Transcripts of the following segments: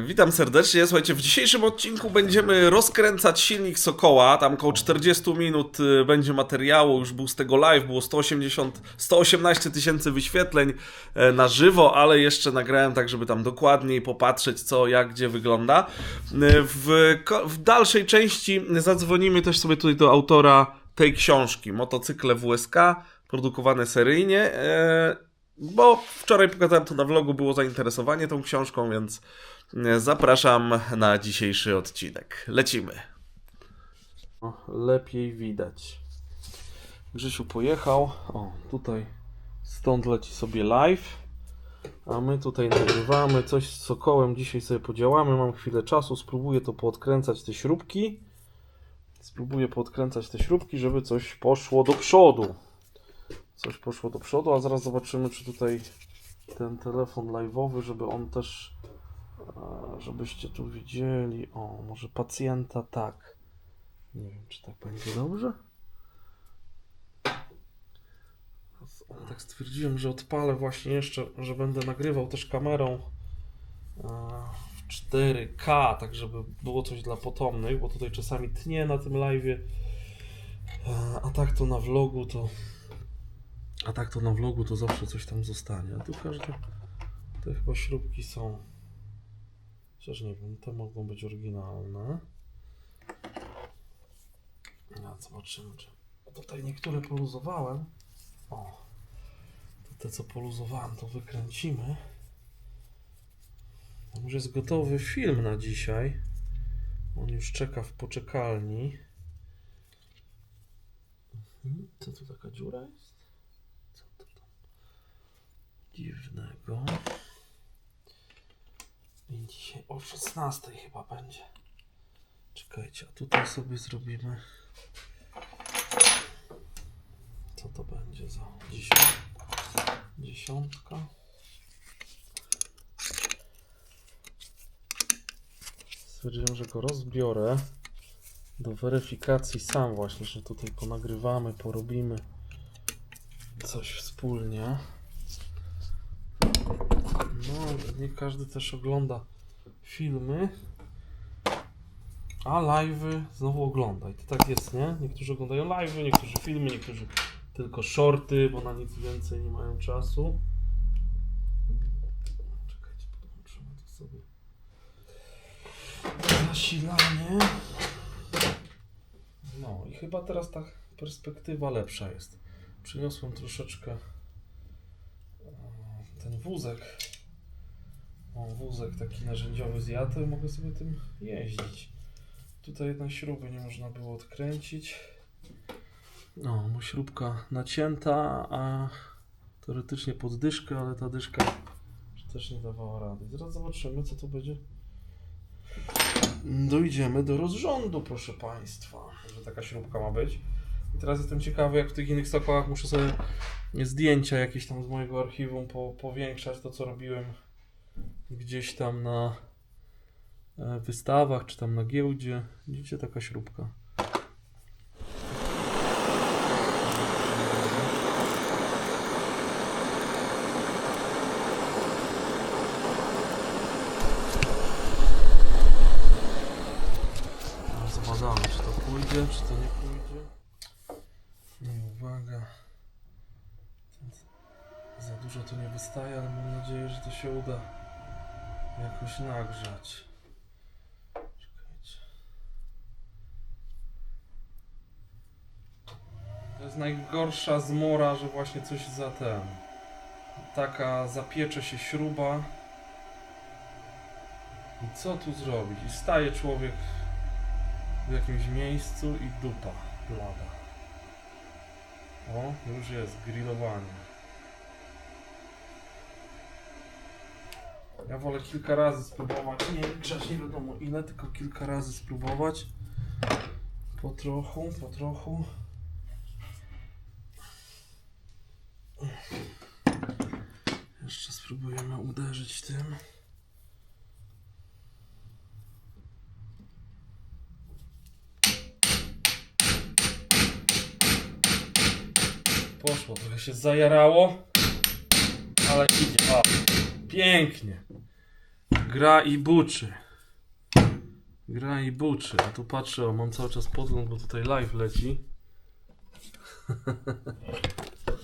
Witam serdecznie. Słuchajcie, w dzisiejszym odcinku będziemy rozkręcać silnik Sokoła. Tam około 40 minut będzie materiału. Już był z tego live, było 118 tysięcy wyświetleń na żywo, ale jeszcze nagrałem tak, żeby tam dokładniej popatrzeć, co, jak, gdzie wygląda. W dalszej części zadzwonimy też sobie tutaj do autora tej książki. Motocykle WSK, produkowane seryjnie. Bo wczoraj pokazałem to na vlogu, było zainteresowanie tą książką, więc zapraszam na dzisiejszy odcinek. Lecimy. Lepiej widać. Grzesiu pojechał. O, tutaj stąd leci sobie live. A my tutaj nagrywamy coś z Sokołem. Dzisiaj sobie podziałamy. Mam chwilę czasu. Spróbuję to poodkręcać te śrubki. Żeby coś poszło do przodu. A zaraz zobaczymy, czy tutaj ten telefon live'owy, żeby on też, żebyście tu widzieli. O, może pacjenta tak. Nie wiem, czy tak będzie dobrze. Tak stwierdziłem, że odpalę właśnie jeszcze, że będę nagrywał też kamerą w 4K, tak żeby było coś dla potomnych, bo tutaj czasami tnie na tym live'ie. A tak to na vlogu to zawsze coś tam zostanie. A tu te chyba śrubki są. Chociaż nie wiem, te mogą być oryginalne. No, zobaczymy, czy tutaj niektóre poluzowałem. O, to te co poluzowałem, to wykręcimy. Tam już jest gotowy film na dzisiaj. On już czeka w poczekalni. Co tu taka dziura jest? Co to tam dziwnego? I dzisiaj o 16 chyba będzie. Czekajcie, a tutaj sobie zrobimy. Co to będzie za dziesiątka? Stwierdziłem, że go rozbiorę do weryfikacji sam właśnie, że tutaj ponagrywamy, porobimy coś wspólnie. No, nie każdy też ogląda filmy, a live'y znowu ogląda. I to tak jest, nie? Niektórzy oglądają live'y, niektórzy filmy, niektórzy tylko shorty, bo na nic więcej nie mają czasu. Czekajcie, podłączymy to sobie. Zasilanie. No i chyba teraz ta perspektywa lepsza jest. Przyniosłem troszeczkę ten wózek. O, wózek taki narzędziowy z jatem i mogę sobie tym jeździć. Tutaj jednej śruby nie można było odkręcić. No, bo śrubka nacięta, a teoretycznie pod dyszkę, ale ta dyszka też nie dawała rady. Zaraz zobaczymy, co to będzie. Dojdziemy do rozrządu, proszę Państwa, że taka śrubka ma być. I teraz jestem ciekawy, jak w tych innych Sokołach muszę sobie zdjęcia jakieś tam z mojego archiwum powiększać, to co robiłem gdzieś tam na wystawach, czy tam na giełdzie. Widzicie, taka śrubka. Zbadamy, czy to pójdzie, czy to nie pójdzie. Nie, uwaga. Za dużo to nie wystaje, ale mam nadzieję, że to się uda jakoś nagrzać. Czekajcie. To jest najgorsza zmora, że właśnie coś taka zapiecze się śruba. I co tu zrobić? I staje człowiek w jakimś miejscu i dupa blada. O, już jest grillowanie. Ja wolę kilka razy spróbować, nie grzać nie wiadomo ile, tylko kilka razy spróbować. Po trochu. Jeszcze spróbujemy uderzyć tym. Poszło, trochę się zajarało, ale idzie. O, pięknie. Gra i buczy. Gra i buczy. A tu patrzę, o, mam cały czas podgląd, bo tutaj live leci.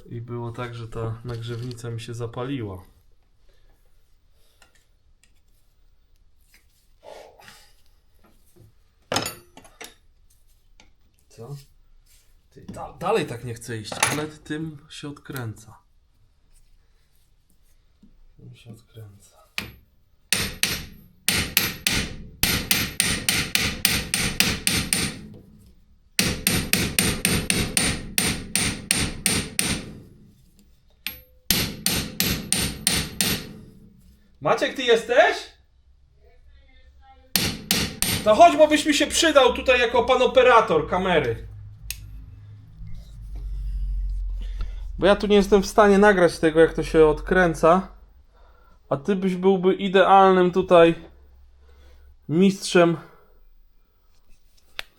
I było tak, że ta nagrzewnica mi się zapaliła. Co? Ty, dalej tak nie chcę iść, ale tym się odkręca. Tym się odkręca. Maciek, ty jesteś? To chodź, bo byś mi się przydał tutaj jako pan operator kamery. Bo ja tu nie jestem w stanie nagrać tego, jak to się odkręca. A ty byś byłby idealnym tutaj mistrzem.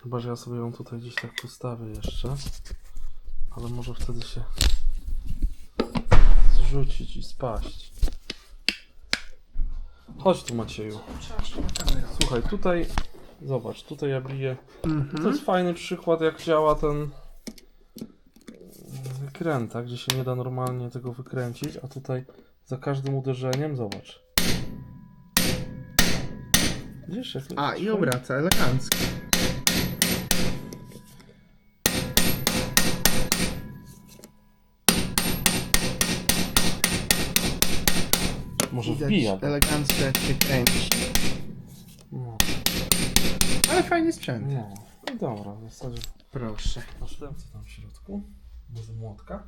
Chyba, że ja sobie ją tutaj gdzieś tak postawię jeszcze. Ale może wtedy się zrzucić i spaść. Chodź tu, Macieju. Słuchaj, tutaj zobacz, tutaj ja biję. To jest fajny przykład, jak działa ten wykręta, gdzie się nie da normalnie tego wykręcić, a tutaj za każdym uderzeniem, zobacz. Widzisz, jak A, i obraca elegancko. może Widać wbija. elegancko, jak się kręci. No, Ale fajny sprzęt. no. I dobra, w zasadzie. Proszę. Masz ten, co tam w środku? Może młotka?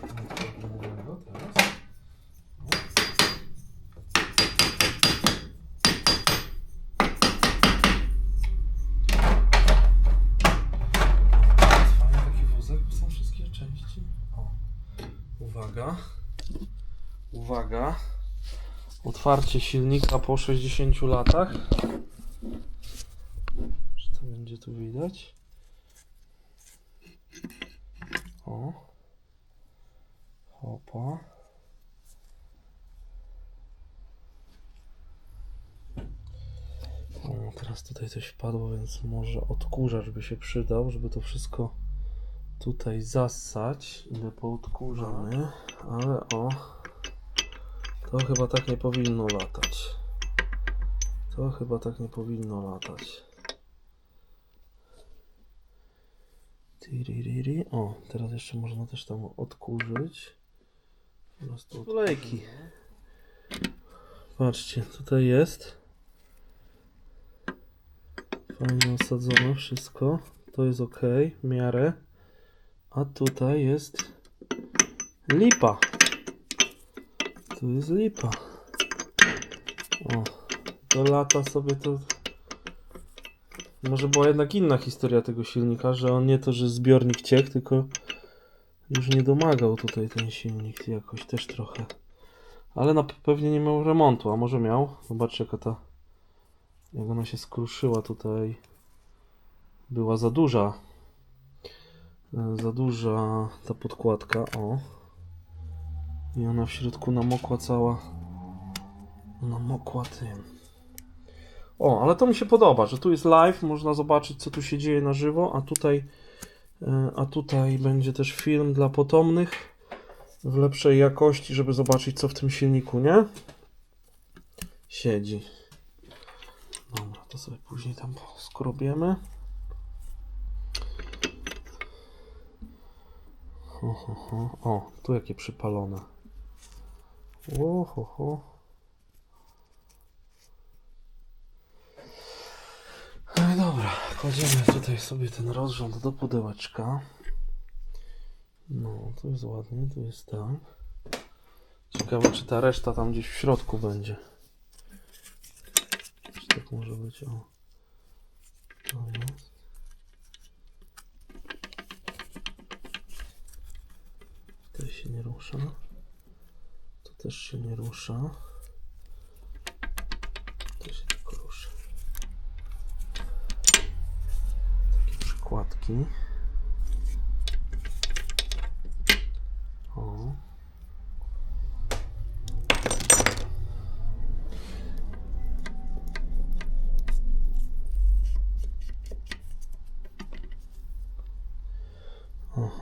Młotka gumowego teraz. Fajny taki wózek, bo są wszystkie części. O, uwaga. Uwaga. Otwarcie silnika po 60 latach. Czy to będzie tu widać? O. Hopa. O, teraz tutaj coś wpadło, więc może odkurzacz by się przydał, żeby to wszystko tutaj zassać. Idę poodkurzamy, ale o. To chyba tak nie powinno latać. To chyba tak nie powinno latać. Tiririri. O, teraz jeszcze można też tam odkurzyć. Teraz tu olejki. Patrzcie, tutaj jest. Fajnie osadzone wszystko. To jest ok, w miarę. A tutaj jest lipa. Tu jest lipa. O, to lata sobie to... Może była jednak inna historia tego silnika, że on nie to, że zbiornik ciekł, tylko już nie domagał tutaj ten silnik jakoś też trochę. Ale pewnie nie miał remontu, a może miał. Zobaczcie, jaka ta... Jak ona się skruszyła tutaj. Była za duża. Za duża ta podkładka, o. I ona w środku namokła cała. Namokła tym. O, ale to mi się podoba, że tu jest live, można zobaczyć, co tu się dzieje na żywo, a tutaj będzie też film dla potomnych w lepszej jakości, żeby zobaczyć, co w tym silniku, nie? Siedzi. Dobra, to sobie później tam skrobiemy. O, tu jakie przypalone. No i dobra, kładziemy tutaj sobie ten rozrząd do pudełeczka. No, tu jest ładnie, tu jest tak. Ciekawe, czy ta reszta tam gdzieś w środku będzie. Czy tak może być? O. To jest. Tutaj się nie rusza. Tu też się nie rusza. Tu się tylko rusza. Takie przykładki. O.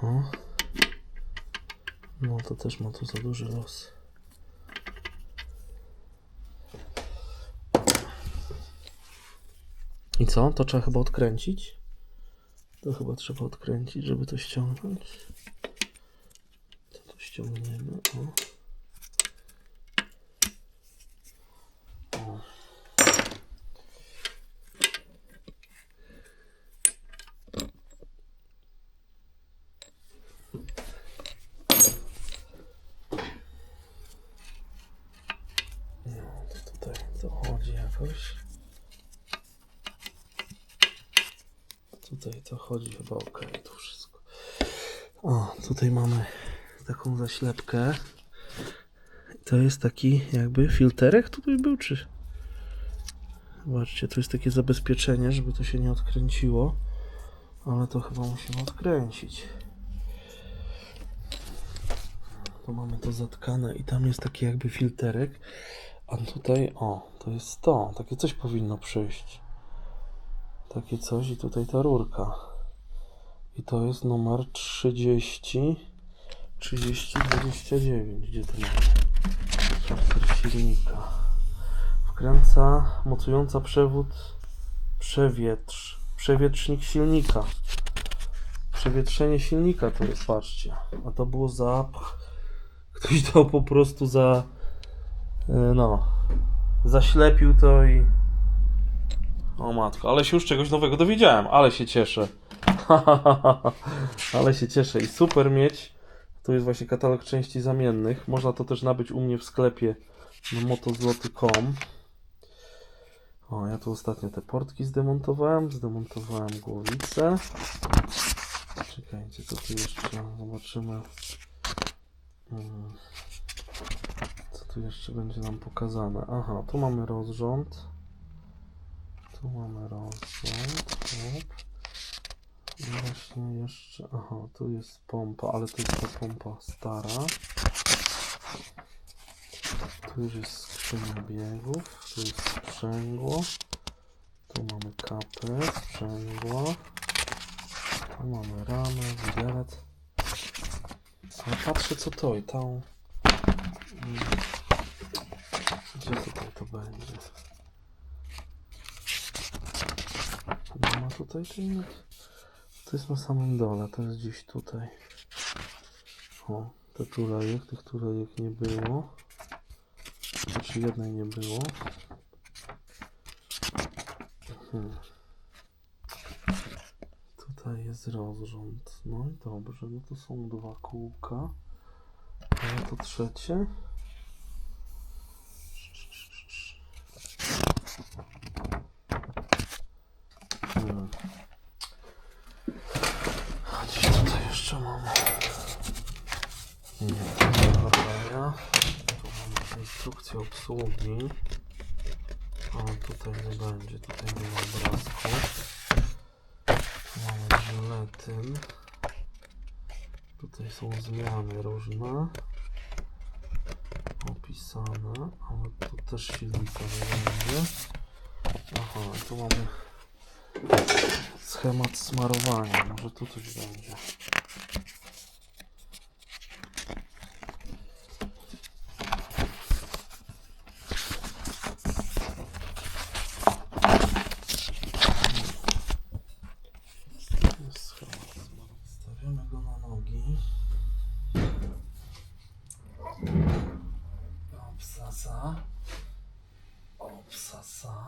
Aha. No to też ma tu za duży los. I co? To trzeba chyba odkręcić? To chyba trzeba odkręcić, żeby to ściągnąć. To ściągniemy. O. O. No, to tutaj to chodzi jakoś. Tutaj to chodzi chyba ok, to wszystko. O, tutaj mamy taką zaślepkę. To jest taki jakby filterek tutaj był, czy? Zobaczcie, tu jest takie zabezpieczenie, żeby to się nie odkręciło. Ale to chyba musimy odkręcić. Tu mamy to zatkane i tam jest taki jakby filterek. A tutaj, o, to jest to. Takie coś powinno przyjść. Takie coś i tutaj ta rurka. I to jest numer 3029. Gdzie to jest? Transfer silnika. Wkręca mocująca przewód przewietrznik silnika. Przewietrzenie silnika to jest, patrzcie. A to było zapch. Ktoś to po prostu zaślepił to i... O matko, ale się już czegoś nowego dowiedziałem, ale się cieszę. Ale się cieszę i super mieć. Tu jest właśnie katalog części zamiennych. Można to też nabyć u mnie w sklepie na motozloty.com. O, ja tu ostatnio te portki zdemontowałem głowicę. Czekajcie, co tu jeszcze zobaczymy. Co tu jeszcze będzie nam pokazane? Aha, tu mamy rozrząd. I właśnie jeszcze... Aha, tu jest pompa, ale to jest ta pompa stara. Tu już jest skrzynia biegów, tu jest sprzęgło. Tu mamy kapę, sprzęgło. Tu mamy ramę, widelec. Ale patrzę co to i tam... Gdzie tutaj to będzie? Nie ma tutaj tych... To jest na samym dole, to jest gdzieś tutaj. O, tych tulejek nie było. Znaczy jednej nie było. Tutaj jest rozrząd. No i dobrze, no to są dwa kółka. A to trzecie. A gdzieś tutaj jeszcze mamy. Nie, to nie badania. Tu mamy instrukcję obsługi. A tutaj nie będzie, tutaj nie ma obrazku. Tu mamy żeletyn. Tutaj są zmiany różne. Opisane, ale tu też silnika nie będzie. Aha, tu mamy schemat smarowania, może tu coś będzie. Jest schemat, stawiamy go na nogi. Obsasa.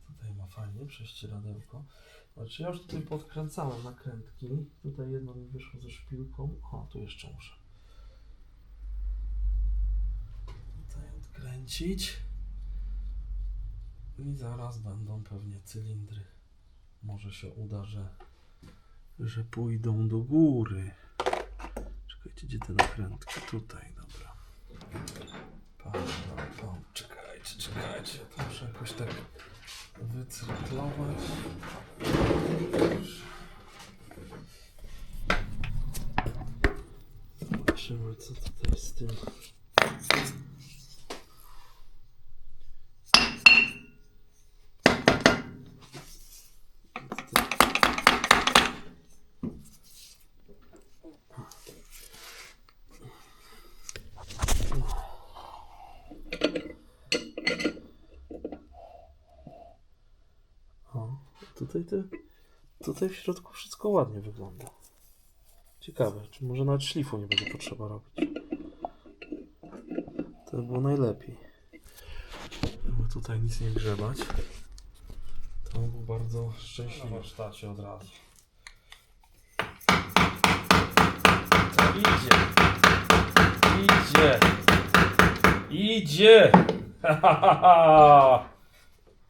Tutaj ma fajnie prześcieradełko. Znaczy ja już tutaj podkręcałem nakrętki. Tutaj jedno mi wyszło ze szpilką. O, tu jeszcze muszę tutaj odkręcić. I zaraz będą pewnie cylindry. Może się uda, że pójdą do góry. Czekajcie, gdzie te nakrętki? Tutaj, dobra. Czekajcie. To muszę jakoś tak wycyrklować. Zobaczymy, co tutaj z tym. tutaj w środku wszystko ładnie wygląda. Ciekawe, czy może nawet szlifu nie będzie potrzeba robić. To by było najlepiej. Żeby tutaj nic nie grzebać. To był bardzo szczęśliwy. Na warsztacie od razu. To idzie! Idzie! Idzie!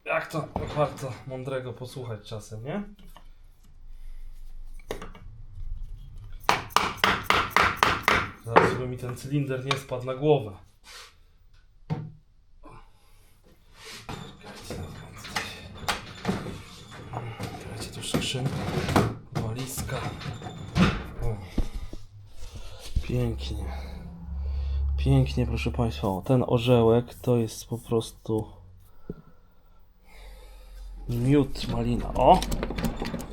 Jak to warto mądrego posłuchać czasem, nie? Zaraz, żeby mi ten cylinder nie spadł na głowę. Czekajcie, tu skrzynka, walizka. O. Pięknie. Pięknie, proszę Państwa. O, ten orzełek to jest po prostu miód malina. O!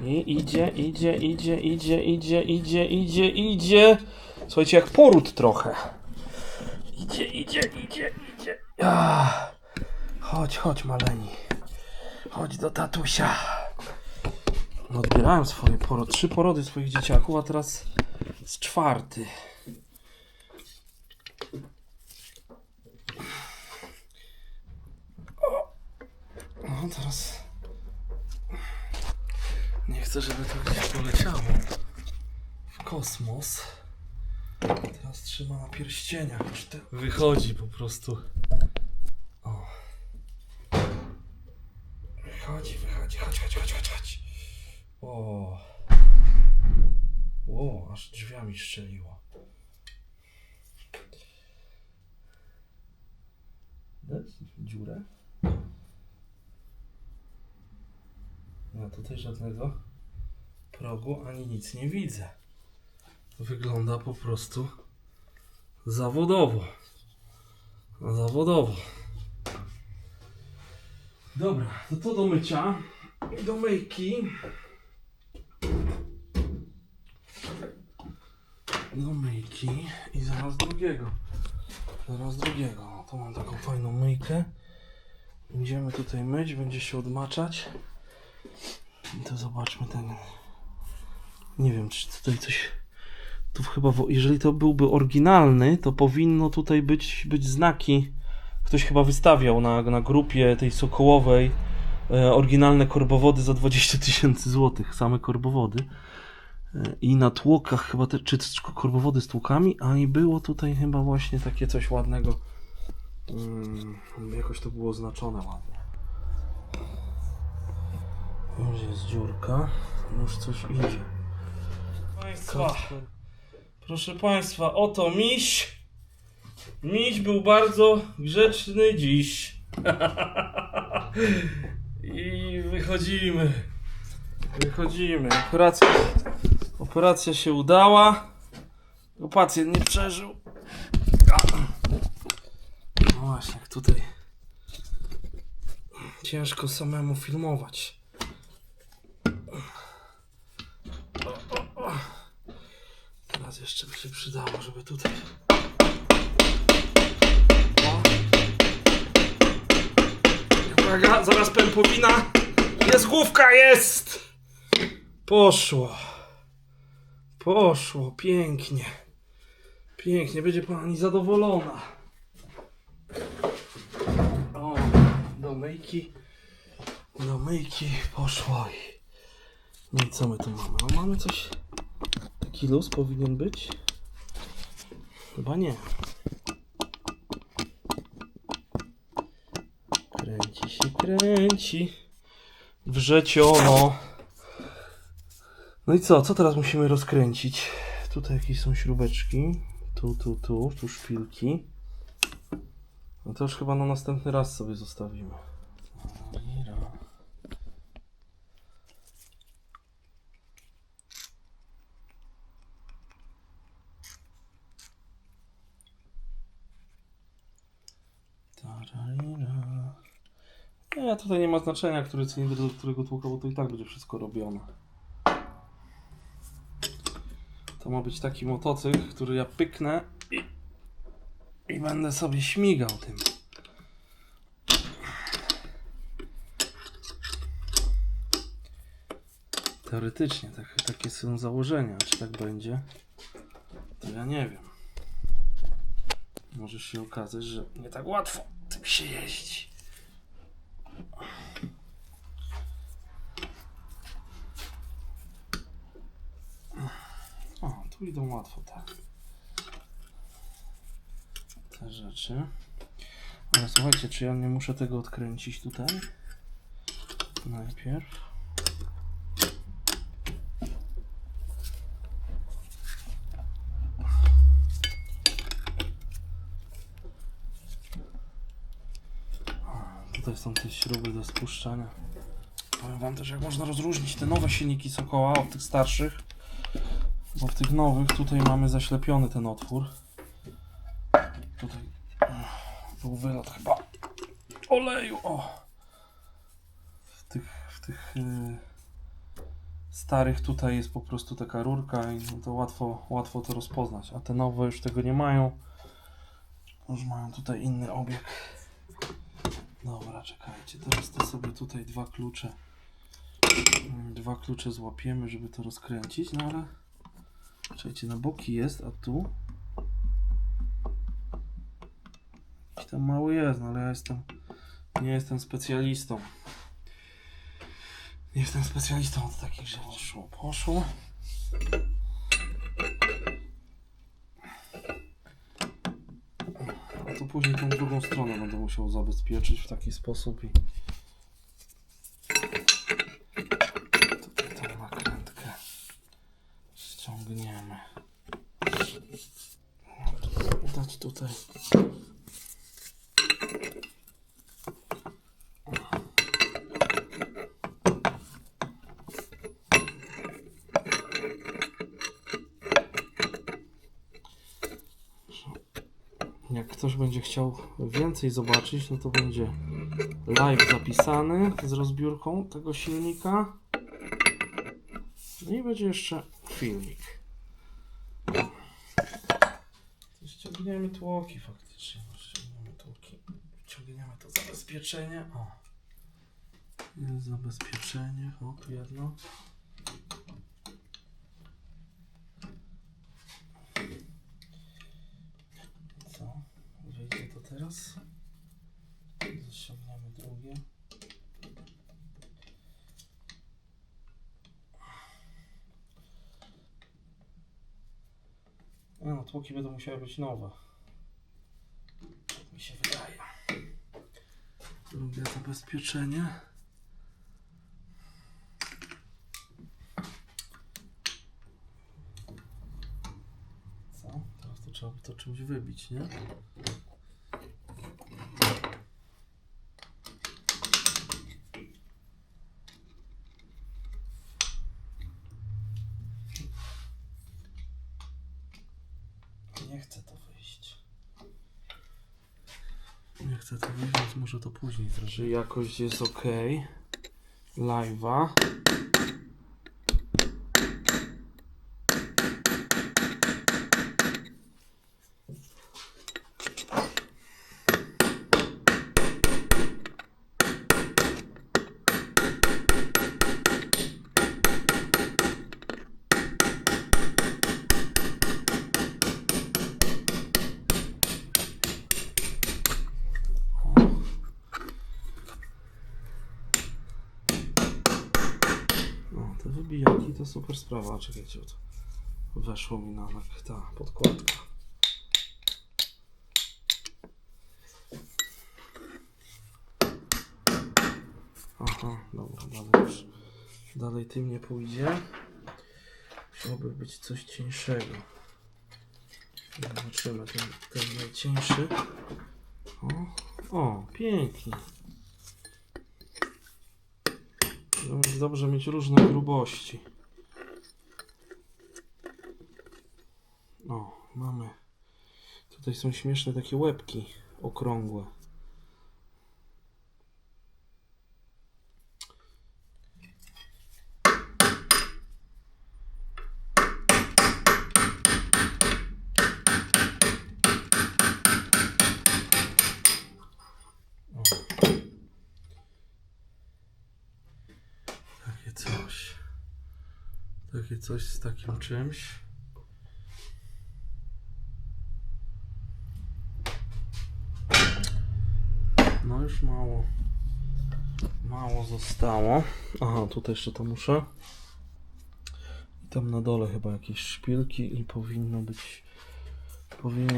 I idzie. Słuchajcie, jak poród trochę. Idzie. Chodź maleni. Chodź do tatusia. No, odbierałem swoje 3 porody swoich dzieciaków, a teraz z 4. No teraz nie chcę, żeby to gdzieś poleciało w kosmos. Teraz trzyma na pierścieniach. Wychodzi po prostu. O. Wychodzi. Chodź. O, aż drzwiami strzeliło. Widać dziurę? Ja tutaj żadnego progu ani nic nie widzę. Wygląda po prostu zawodowo. Dobra, to do mycia i do myjki. I zaraz drugiego. No, to mam taką fajną myjkę. Będziemy tutaj myć, będzie się odmaczać. I to zobaczmy ten. Nie wiem, czy tutaj coś. Tu chyba, jeżeli to byłby oryginalny, to powinno tutaj być znaki. Ktoś chyba wystawiał na grupie tej sokołowej oryginalne korbowody za 20 000 złotych, same korbowody. I na tłokach chyba, czy korbowody z tłokami, a i było tutaj chyba właśnie takie coś ładnego. Jakoś to było oznaczone ładnie. Już jest dziurka, już coś idzie. Proszę Państwa, oto miś. Miś był bardzo grzeczny dziś. I wychodzimy. Operacja się udała. Pacjent nie przeżył. No właśnie, jak tutaj ciężko samemu filmować. Teraz jeszcze by się przydało, żeby tutaj. Uwaga, zaraz pępowina. Jest główka, jest! Poszło, pięknie. Będzie pani zadowolona. O, do myjki poszło. No i co my tu mamy? No mamy coś. Taki luz powinien być? Chyba nie. Kręci. Wrzeciono. No i co teraz musimy rozkręcić? Tutaj jakieś są śrubeczki. Tu szpilki. No to już chyba na następny raz sobie zostawimy. Nie, tutaj nie ma znaczenia, który cylinder do którego tłuka, bo to i tak będzie wszystko robione. To ma być taki motocykl, który ja pyknę i będę sobie śmigał tym. Teoretycznie takie są założenia. Czy tak będzie? To ja nie wiem. Może się okazać, że nie tak łatwo tym się jeździ. O, tu idą łatwo, tak. Te rzeczy. Ale słuchajcie, czy ja nie muszę tego odkręcić tutaj? Najpierw. Tutaj są te śruby do spuszczania. Powiem wam też, jak można rozróżnić te nowe silniki Sokoła od tych starszych. Bo w tych nowych tutaj mamy zaślepiony ten otwór. Tutaj był wylot chyba oleju. O! W tych starych tutaj jest po prostu taka rurka i no to łatwo to rozpoznać. A te nowe już tego nie mają. Już mają tutaj inny obieg. Dobra, czekajcie. Teraz to sobie tutaj dwa klucze złapiemy, żeby to rozkręcić. No ale czekajcie, na boki jest, a tu jakiś tam mały jest, no ale ja nie jestem specjalistą. Nie jestem specjalistą od takich rzeczy. Poszło. A to później tą drugą stronę będę musiał zabezpieczyć w taki sposób i tutaj tą nakrętkę ściągniemy. Dać tutaj. Jak ktoś będzie chciał więcej zobaczyć, no to będzie live zapisany z rozbiórką tego silnika. No i będzie jeszcze filmik. To ściągniemy tłoki faktycznie. Ściągniemy tłoki. Ściągniemy to zabezpieczenie. O. Jest zabezpieczenie. O, tu jedno. Co? Wyjdzie to teraz. Ściągniemy drugie. No, tłoki będą musiały być nowe. Tak mi się wydaje. Drugie zabezpieczenie. Co? Teraz to trzeba by to czymś wybić, nie? Nie chce to wyjść. Nie chce to wyjść, więc może to później zrobić. Czy jakość jest ok? Live'a. Te wybijaki to super sprawa. Czekajcie, to weszło mi na ta podkładka. Aha, dobra, dalej tym nie pójdzie. Musiałoby być coś cieńszego. Zobaczymy ten najcieńszy. O, pięknie. Jest dobrze mieć różne grubości. O, mamy. Tutaj są śmieszne takie łebki okrągłe. Takie coś. Takie coś z takim czymś. No już mało. Mało zostało. Aha, tutaj jeszcze to muszę. I tam na dole chyba jakieś szpilki i powinien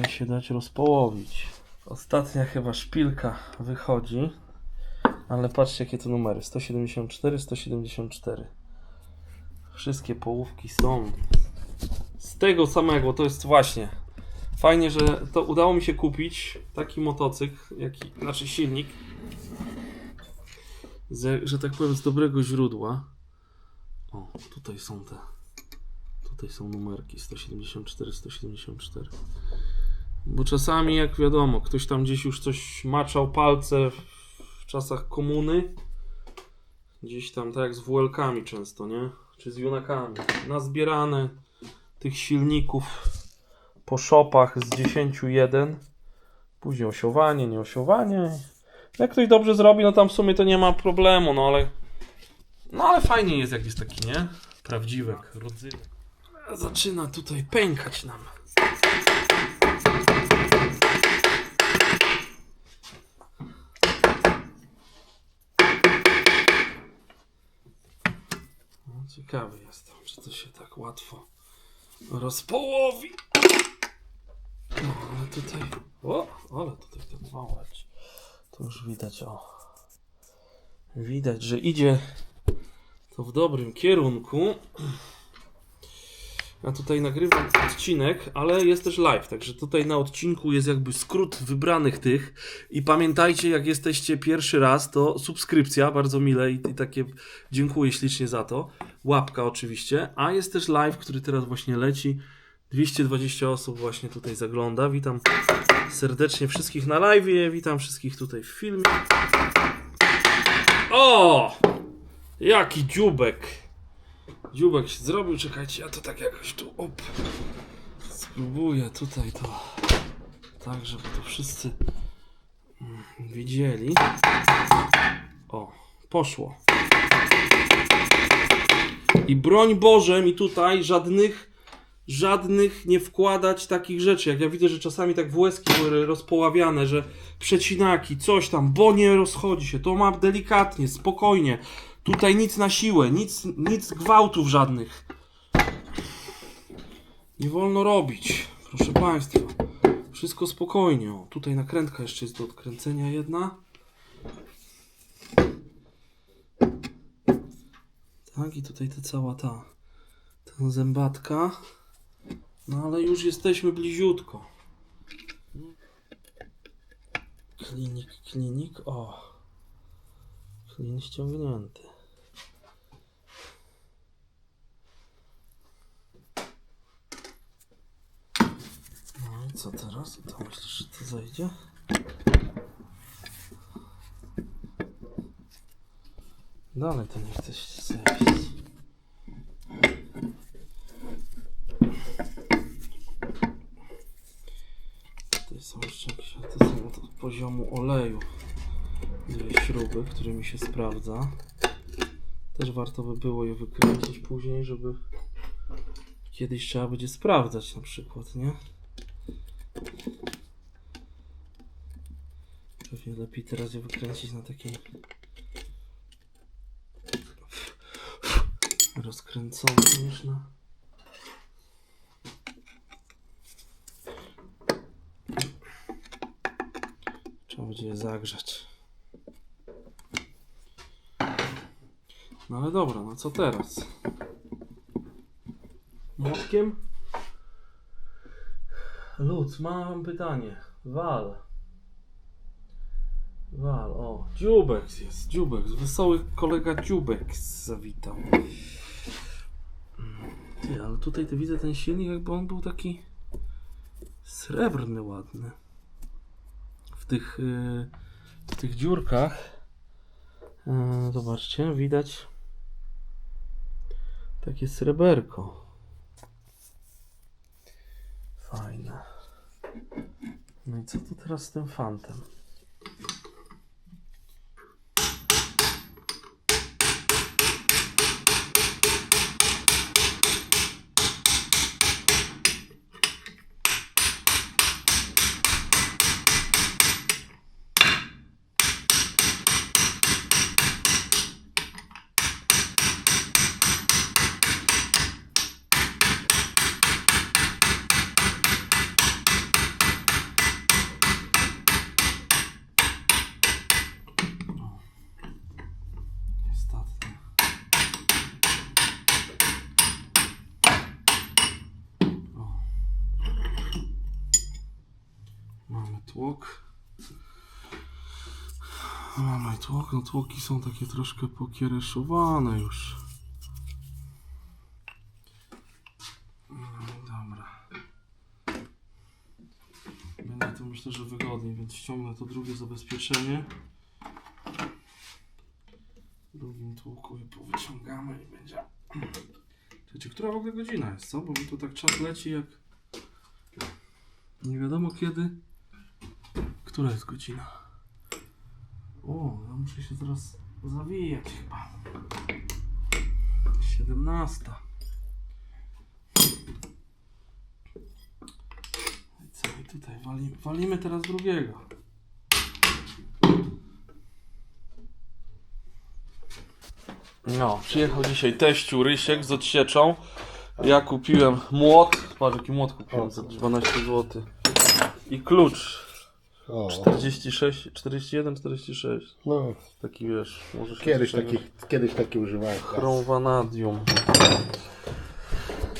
się dać rozpołowić. Ostatnia chyba szpilka wychodzi. Ale patrzcie jakie to numery. 174, 174. Wszystkie połówki są z tego samego. To jest właśnie fajnie, że to udało mi się kupić taki motocykl, znaczy silnik, że tak powiem z dobrego źródła. O, tutaj są numerki 174, 174. Bo czasami, jak wiadomo, ktoś tam gdzieś już coś maczał palce w czasach komuny. Gdzieś tam tak jak z WL-kami często, nie? Czy z Junakami. Nazbierane tych silników po shopach z 10.1. Później osiowanie, nieosiowanie. Jak ktoś dobrze zrobi, no tam w sumie to nie ma problemu, no ale fajnie jest jak jest taki, nie? Prawdziwek, rodzywek. Zaczyna tutaj pękać nam. No, ciekawy jestem, czy to się tak łatwo rozpołowi. No, ale tutaj... ale tutaj ten wałacz. To już widać, Widać, że idzie to w dobrym kierunku. Ja tutaj nagrywam odcinek, ale jest też live, także tutaj na odcinku jest jakby skrót wybranych tych. I pamiętajcie, jak jesteście pierwszy raz, to subskrypcja, bardzo mile i takie dziękuję ślicznie za to. Łapka oczywiście, a jest też live, który teraz właśnie leci. 220 osób właśnie tutaj zagląda. Witam serdecznie wszystkich na live, witam wszystkich tutaj w filmie. O! Jaki dziubek! Dziubek się zrobił, czekajcie, ja to tak jakoś tu spróbuję tutaj to tak, żeby to wszyscy widzieli. O, poszło. I broń Boże mi tutaj żadnych nie wkładać takich rzeczy, jak ja widzę, że czasami tak WS-ki były rozpoławiane, że przecinaki, coś tam, bo nie rozchodzi się, to ma delikatnie, spokojnie. Tutaj nic na siłę, nic gwałtów żadnych. Nie wolno robić, proszę Państwa. Wszystko spokojnie. O, tutaj nakrętka jeszcze jest do odkręcenia jedna. Tak, i tutaj cała ta zębatka. No ale już jesteśmy bliziutko. Klinik, o. Klin ściągnięty. No i co teraz? To myślisz, że to zajdzie? Dalej to nie chce się zejść. Tutaj są jeszcze jakieś, to są od poziomu oleju. Dwie śruby, którymi się sprawdza. Też warto by było je wykręcić później, żeby kiedyś trzeba będzie sprawdzać na przykład, nie? Pewnie lepiej teraz je wykręcić na takiej rozkręconej niż na... Trzeba będzie je zagrzać. No ale dobra, no co teraz? Młotkiem? Lud, mam pytanie. Wal, o, Dziubek jest, wesoły kolega Dziubek zawitał. Ty, ale tutaj to widzę ten silnik, jakby on był taki srebrny, ładny. W tych dziurkach, zobaczcie, widać takie sreberko. Fajne. No i co tu teraz z tym fantem? Mamy tłok. Mamy tłok. No tłoki są takie troszkę pokiereszowane już. No dobra. Będzie to myślę, że wygodniej, więc ściągnę to drugie zabezpieczenie. W drugim tłoku je powyciągamy i będzie... Słuchajcie, która w ogóle godzina jest, co? Bo mi tu tak czas leci jak... Nie wiadomo kiedy. Która jest godzina? O, ja muszę się teraz zawijać chyba. 17. I co? I tutaj walimy teraz drugiego. No, przyjechał dzisiaj teściu Rysiek z odsieczą. Ja kupiłem młot. Patrz, jaki młot kupiłem za 12 zł. I klucz. O, 46, 41, 46. no, Taki wiesz, może się kiedyś taki używałem. chrom vanadium.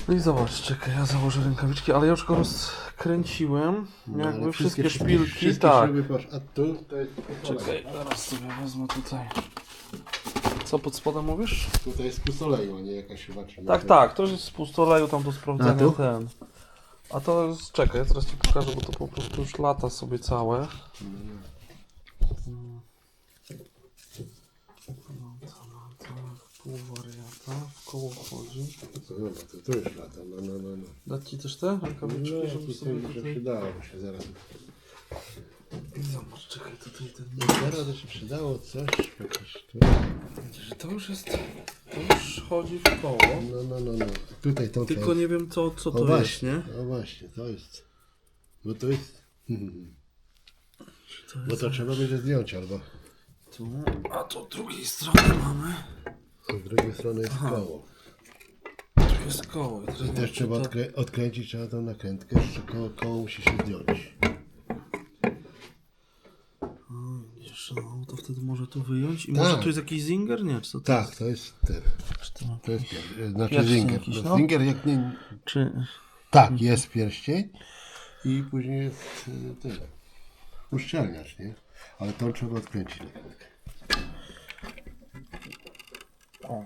No i zobacz, czekaj, ja założę rękawiczki, ale ja już go rozkręciłem. No, Jakby ale wszystkie szpilki, wszystkie tak. śruby a tu to jest Czekaj, zaraz sobie wezmę tutaj. Co pod spodem mówisz? Tutaj jest pustoleju, a nie jakaś śruba. Tak, tak, to jest z pustoleju tam do sprawdzenia A tu? ten. A to jest, czekaj, ja teraz ci pokażę, bo to po prostu już lata sobie całe. Pół wariata, w koło chodzi. No, to już lata, no. Dać ci też te rękawiczki, No, żeby tutaj sobie że tutaj... przydało się zaraz. Zobacz, czekaj, tutaj ten... Zaraz by się przydało coś, jakieś tu. Że to już jest... To już chodzi w koło. No. Tutaj to Tylko nie wiem co to jest, właśnie, nie? no właśnie, to jest. Bo to jest. To Bo jest to trzeba będzie zdjąć albo. tu, a tu od drugiej strony mamy. Z drugiej strony jest koło. Tu jest koło. I teraz I też trzeba odkręcić trzeba tą nakrętkę, że koło musi się zdjąć. Wiesz, no to wtedy może tu wyjąć. I Tak. może tu jest jakiś zinger? Nie, czy to Tak, to jest ten. Czy to... To jest znaczy Pierścień zinger. jakiś, No, no. zinger jak nie. Czy... Tak, jest pierścień i później jest ten uszczelniacz, nie? Ale to trzeba odkręcić nakrętkę. O.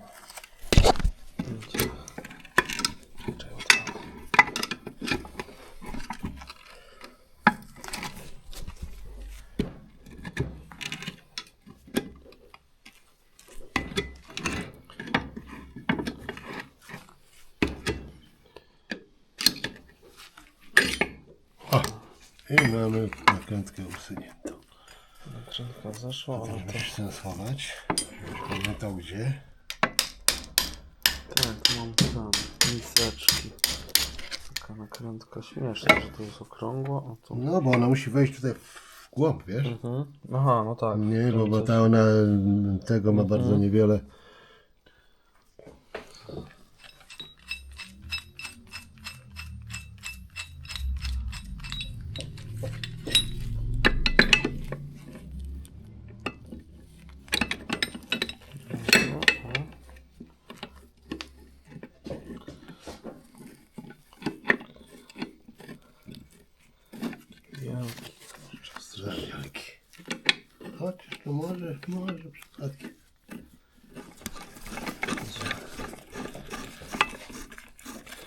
I mamy nakrętkę usuniętą. Nakrętka zaszła, ale to... Musimy się schować. Pamiętał gdzie. Tak, tu mam tam miseczki. Taka nakrętka śmieszna, że to jest okrągła, a tu... No bo ona musi wejść tutaj w głąb, wiesz? Aha, no tak. Nie, bo ta ona tego ma bardzo niewiele. Za wielki. Chociaż to może przypadkiem.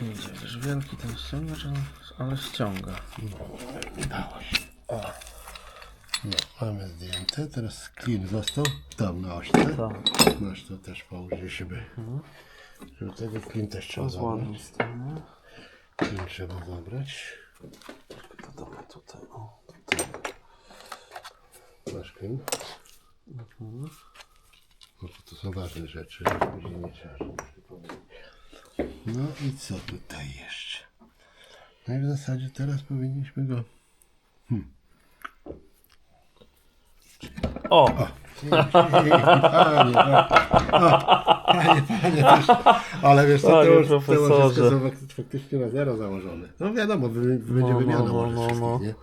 Idzie, wiesz, wielki ten ściągacz, ale ściąga. Udało się. No, mamy zdjęte. Teraz klin został tam na ośce. Tak. Masz to też położyć, żeby tego klin też trzeba To z ładnej zabrać. strony. Klin trzeba zabrać. To damy tutaj, o, tutaj. Masz klin. No to są ważne rzeczy, że później nie trzeba. No i co tutaj jeszcze? No i w zasadzie teraz powinniśmy go... O! Panie, ale wiesz co, Panie te profesorze. łożyska są faktycznie na zero założone. No wiadomo, będzie wymiana wszystkich, nie?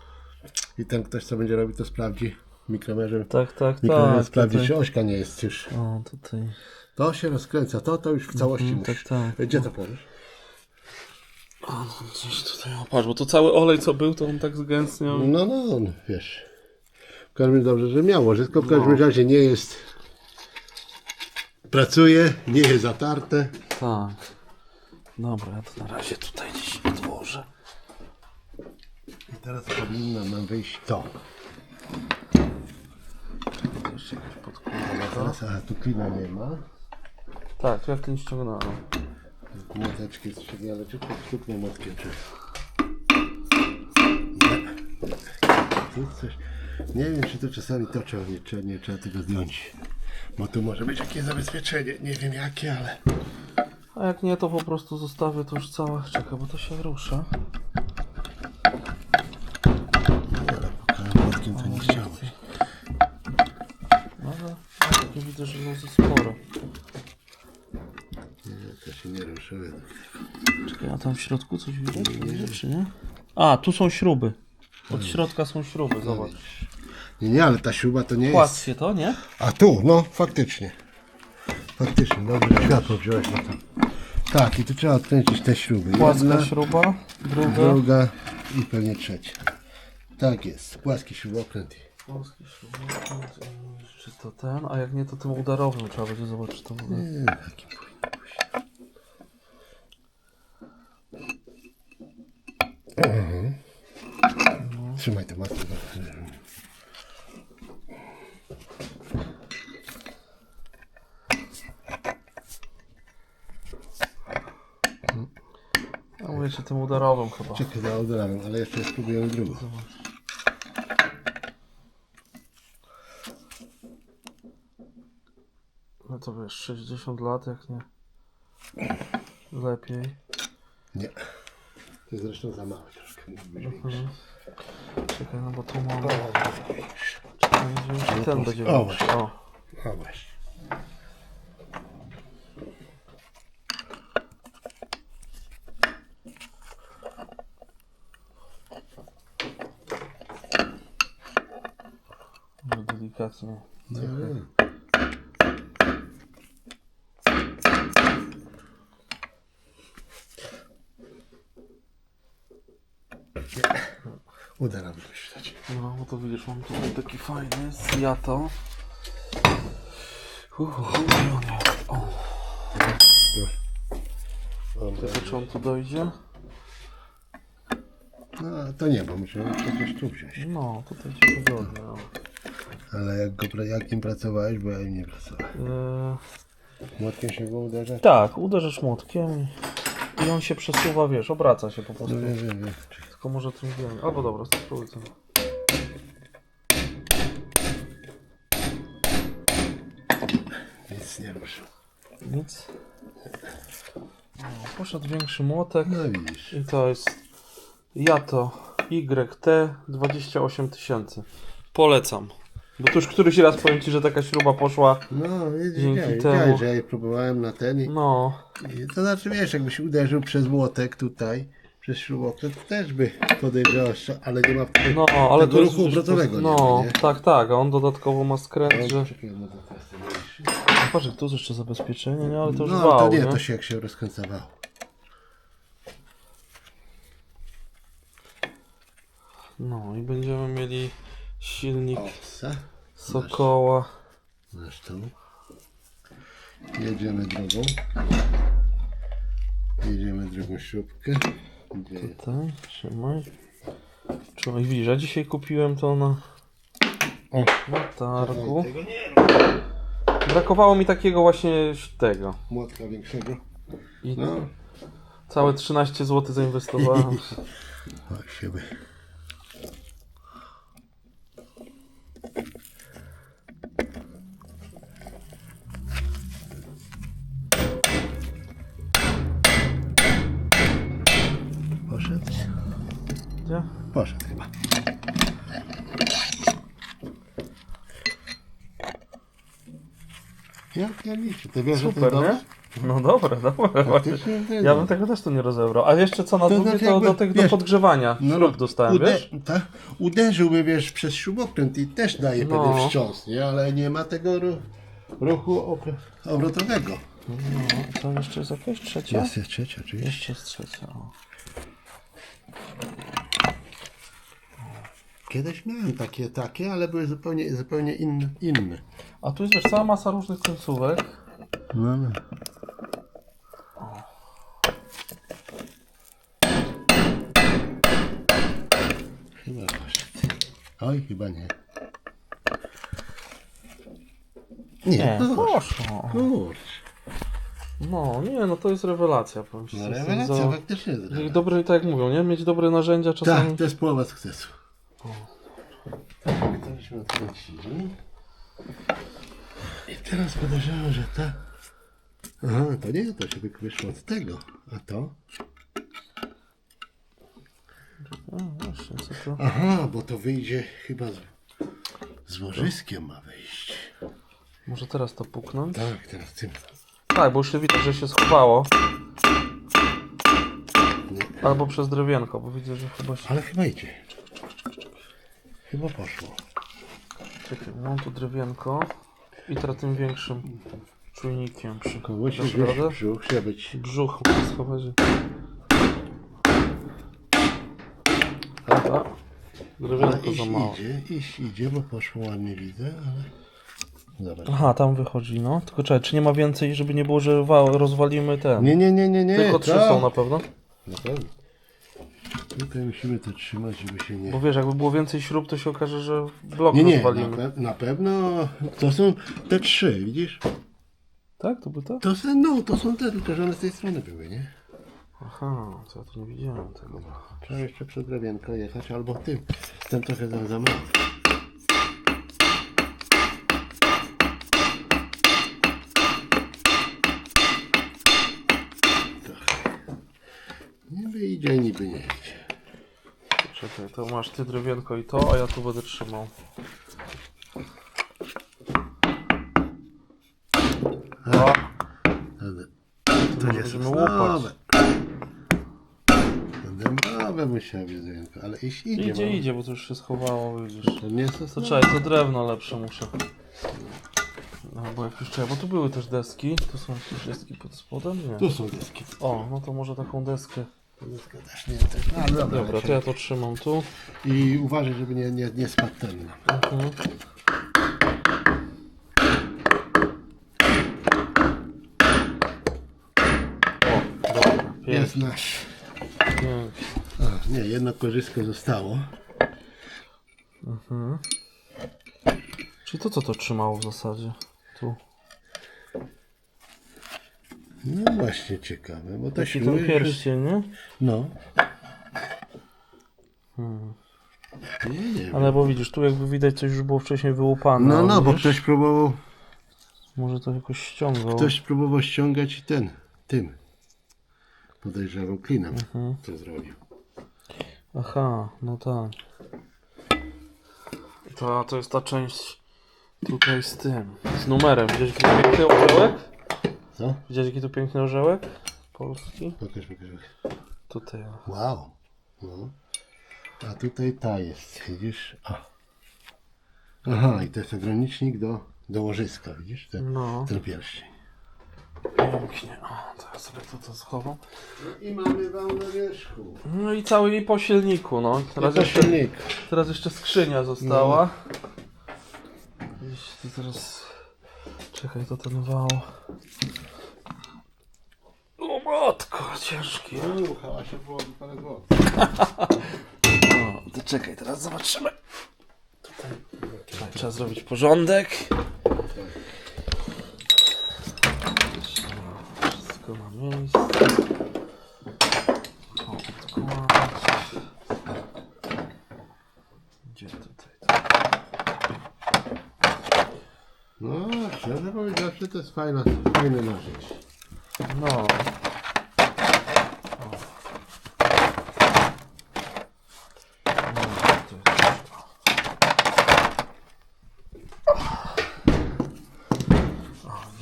I ten ktoś, co będzie robił, to sprawdzi mikromerzem. Tak, Mikromer sprawdzi, tutaj. czy ośka nie jest już. O, tutaj. To się rozkręca, to już w całości musi. tak. Gdzie to położysz? A, no gdzieś tutaj, o, patrz, bo to cały olej co był, to on tak zgęstniał. No, wiesz. W każdym dobrze, że miało łożysko. W każdym razie nie jest... Pracuje, nie jest zatarte. Tak. Dobra, ja to na razie tutaj gdzieś odłożę. I teraz powinno nam wyjść to. To jeszcze jakaś podkładka. Teraz, aha, tu klina nie ma. Tak, to ja ten ściągnąłem. Młoteczki strzegnie, ale czy stuknę młotkiem, czy... Nie. Tu coś... Nie wiem, czy to czasami to nie trzeba tego zdjąć. Bo tu może być jakieś zabezpieczenie. Nie wiem jakie, ale... A jak nie, to po prostu zostawię to już całe. Czekaj, bo to się rusza. Młotkiem to nie chciałeś. Ale nie widzę, że było za sporo. Nie, to się nie ruszyły. Czekaj, a tam w środku coś widać? Nie, czy nie? A, tu są śruby. Od środka są śruby, zobacz. Nie, ale ta śruba to nie jest... Płacz się to, nie? A tu, no faktycznie. Faktycznie, dobrze, światło wziąłeś na to. Tak, i tu trzeba odkręcić te śruby. Płaska śruba, druga i pewnie trzecia. Tak jest, płaski śrubokręt. Polski śrubokręt, czy to ten? A jak nie, to tym udarowym trzeba będzie zobaczyć to w ogóle. Nie, taki powinien być. Trzymaj tę matkę. A mówię ci tym udarowym chyba. Czekaj, za odrałem, ale jeszcze spróbujemy drugą. No to wiesz, 60 lat, jak nie lepiej. Nie. To jest zresztą za małe troszkę. Czekaj, no bo tu mam... Czekaj, większy ten będzie O, większy. O. O właśnie. No, delikatnie. Uda nam się dać. No, bo to widzisz, mam tutaj taki fajny Seattle. O, to czy on tu dojdzie? No to nie, bo musimy przecież tu wziąć. No, tutaj ci wygodnie. No. Ale jak nim pracowałeś, bo ja im nie pracowałem. Młotkiem się go uderza? Tak, uderzysz młotkiem i on się przesuwa, wiesz, obraca się po prostu. No wiem. Tylko może tym wiem. Albo dobra, spróbuj to. Nic nie ruszy. Nic. No, poszedł większy młotek No widzisz. i to jest Yato YT 28000. Polecam. Bo tu już któryś raz powiem ci, że taka śruba poszła. No Dzięki widzisz, temu. że ja je próbowałem na ten i No, to znaczy wiesz, jakbyś uderzył przez młotek tutaj, przez śrubokręt, to też by podejrzewał, ale nie ma no, ale tego to jest ruchu obrotowego. no, nie ma, nie? tak, a on dodatkowo ma skręt, że... Czekaj, może teraz to mniejszy. Patrz, tu jest jeszcze zabezpieczenie, nie? Ale to już No wał, to nie, nie? to się jak się rozkręcało. No i będziemy mieli silnik Owca. Sokoła. Masz tą. Jedziemy drugą śrubkę. Gdzie jest? Tutaj, trzymaj. Trzymaj, widzisz, ja dzisiaj kupiłem to na targu. Tego nie Brakowało mi takiego właśnie tego. młotka większego. I No. całe 13 zł zainwestowałem. O, siebie. Poszedł? Gdzie? Poszedł chyba. Jak ja liczę? Ty wiesz, że to Super, jest nie? dobre? No dobra. Właśnie. Faktycznie to jest Ja bym dobre. tego też tu nie rozebrał. A jeszcze co na To drugie, znaczy to jakby, do tego do wiesz, podgrzewania. Śrub dostałem, wiesz? Uderzyłby, wiesz, przez śrubokręt i też daje No. pewien wstrząs, nie? Ale nie ma tego ruchu obrotowego. No, to jeszcze jest jakieś trzecia? Jest trzecia, oczywiście. Jeszcze jest trzecia. O. Kiedyś miałem takie, ale były zupełnie inne. A tu jest wiesz, cała masa różnych końcówek. No. Chyba poszedł. Oj, chyba nie. Nie, no poszło. kurczę. No, nie, no to jest rewelacja, powiem ci. No Jestem rewelacja, faktycznie jest za... rewelacja. Dobre, tak jak mówią, nie? Mieć dobre narzędzia czasami. Tak, to jest połowa sukcesu. Tak, to żeśmy odkręcili. I teraz podejrzewam, że ta... Aha, to nie, to się wyszło od tego. A to? A, właśnie, co to? Aha, bo to wyjdzie chyba z łożyskiem ma wyjść. Może teraz to puknąć? Tak, teraz tym. Tak, bo już się widać, że się schowało. Nie. Albo przez drewienko, bo widzę, że chyba się... Ale chyba idzie. Chyba poszło. Czekaj, mam tu drewienko. I teraz tym większym czujnikiem przy... Koło się Dasz radę? brzuch się być. Brzuch muszę schować. Dobra. Drewienko za mało. Idzie, bo poszło ładnie widzę, ale... Zobacz. Aha, tam wychodzi, no. Tylko czekaj, czy nie ma więcej, żeby nie było, że rozwalimy ten? Nie. Tylko 3 są na pewno. Na pewno. Tutaj musimy to trzymać, żeby się nie... Bo wiesz, jakby było więcej śrub, to się okaże, że blok Nie, rozwalimy. na pewno to są te 3, widzisz? Tak? To by tak? To są te, tylko że one z tej strony były, nie? Aha, to ja tu nie widziałem tego. Trzeba jeszcze przez drewienko jechać, albo tym. Ten trochę za mało. Niby idzie, niby nie idzie. Czekaj, to masz ty drewienko i to, a ja tu będę trzymał. O, To nie będziemy są łupać. dębowe musiały być drewienko, ale idzie. Idzie, bo to już się schowało, widzisz. To nie są To czekaj, to drewno lepsze muszę. No, bo jak już czekaj, bo tu były też deski. Tu są jakieś deski pod spodem? Nie. Tu są deski. O, no to może taką deskę. Deska też nie też. No, ale Dobra, to ja to trzymam tu. I uważaj, żeby nie spadł ten. Mhm. O, dobra, pięknie. Jest nasz. Pięknie. A, nie, jedno korzysko zostało. Mhm. Czyli to co to trzymało w zasadzie? Tu. No właśnie ciekawe, bo to Taki śrubuje, ten pierścień, nie? No. Hmm. Nie. Ale bo widzisz, tu jakby widać coś już było wcześniej wyłupane. No, ale bo widzisz? ktoś próbował Może to jakoś ściągał. ściągać i tym. Podejrzewam klinem, Mhm. co zrobił. Aha, no tak. To jest ta część tutaj z tym, z numerem. Widziałeś jaki tu piękny orzełek? Co? Widziałeś jaki tu piękny orzełek? Polski? Pokaż. Tutaj. Wow. No. A tutaj ta jest, widzisz? Aha, i to jest ogranicznik do łożyska, widzisz? Ten pierścień. Pięknie. O, teraz sobie to schowam. I mamy wał na wierzchu. No i cały i po silniku, no. Teraz jeszcze skrzynia została. Jeśli teraz... Czekaj, to ten wał... O matko, ciężki. Uchała się było parę złotych. No, to czekaj, teraz zobaczymy. Tutaj trzeba zrobić porządek. Wszystko na miejsce. Odkładać. Gdzie tutaj? No, szczerze powiedziawszy, to jest fajna narzędzie. No.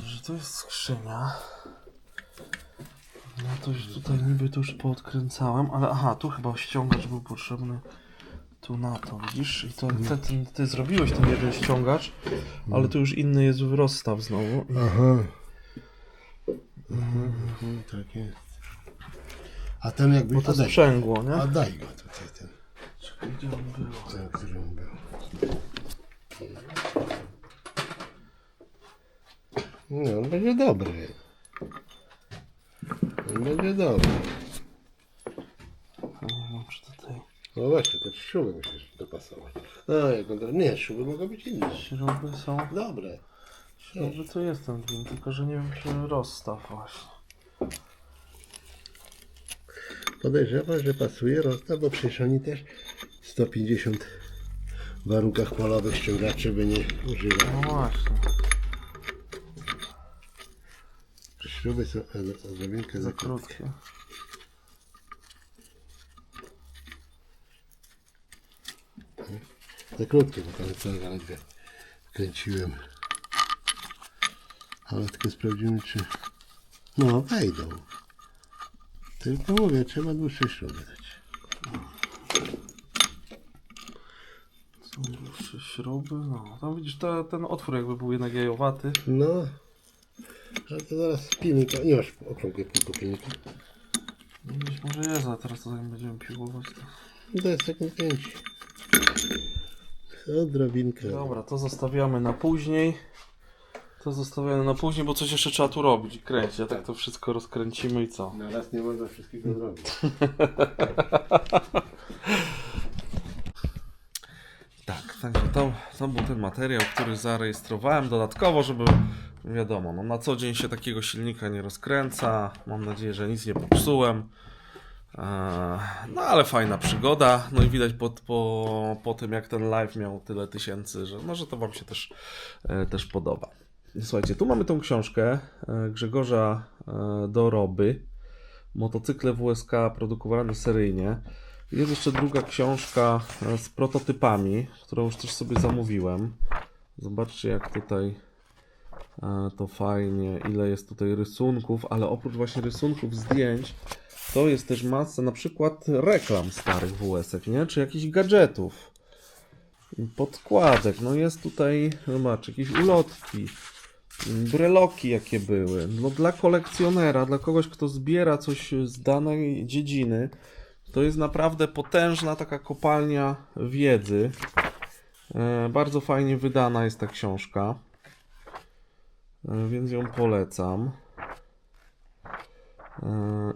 Że to jest skrzynia. No to już tutaj niby to już poodkręcałem, ale aha, tu chyba ściągacz był potrzebny. Tu na to, widzisz? I to ty zrobiłeś ten jeden ściągacz, ale tu już inny jest w rozstaw znowu. Aha. Tak jest. A ten jakby Bo to sprzęgło, nie? A daj go tutaj, ten, Czekaj, gdzie on był? ten, który on był. No, on będzie dobry. On będzie dobry. A nie wiem, czy tutaj No właśnie, te śruby musisz dopasować. No, jak on... Nie, śruby mogą być inne. śruby są. Dobre. Śruby to jest ten gwint, tylko że nie wiem, czy rozstaw właśnie. Podejrzewam, że pasuje rozstaw, bo przecież oni też 150 w warunkach polowych ściągaczy by nie używali. No właśnie, Śruby są odrobinkę za za krótkie. krótkie. Za krótkie, bo tam co zaledwie kręciłem. Ale tylko sprawdzimy, czy... No, wejdą. Tylko mówię, trzeba dłuższe śruby dać. Są dłuższe śruby, no. Tam widzisz, ten otwór jakby był jednak jajowaty. No. Ale to zaraz pilnika... Nie masz okrągłej półku pilnika? Gdzieś może jest, a teraz to jak będziemy piłować. To... To jest tak nakręci. Odrobinkę. Dobra, to zostawiamy na później. To zostawiamy na później, bo coś jeszcze trzeba tu robić i kręcić. A tak to wszystko rozkręcimy i co? Na raz nie można wszystkiego zrobić. Tak, także to był ten materiał, który zarejestrowałem dodatkowo, żeby wiadomo, no na co dzień się takiego silnika nie rozkręca. Mam nadzieję, że nic nie popsułem. No ale fajna przygoda. No i widać po tym, jak ten live miał tyle tysięcy, że może to Wam się też podoba. Słuchajcie, tu mamy tą książkę Grzegorza Doroby. Motocykle WSK produkowane seryjnie. Jest jeszcze druga książka z prototypami, którą już też sobie zamówiłem. Zobaczcie, jak tutaj to fajnie, ile jest tutaj rysunków, ale oprócz właśnie rysunków, zdjęć, to jest też masa na przykład reklam starych WS-ek, nie? Czy jakichś gadżetów, podkładek, no jest tutaj, zobacz, jakieś ulotki, breloki jakie były. No dla kolekcjonera, dla kogoś, kto zbiera coś z danej dziedziny, to jest naprawdę potężna taka kopalnia wiedzy. Bardzo fajnie wydana jest ta książka, więc ją polecam.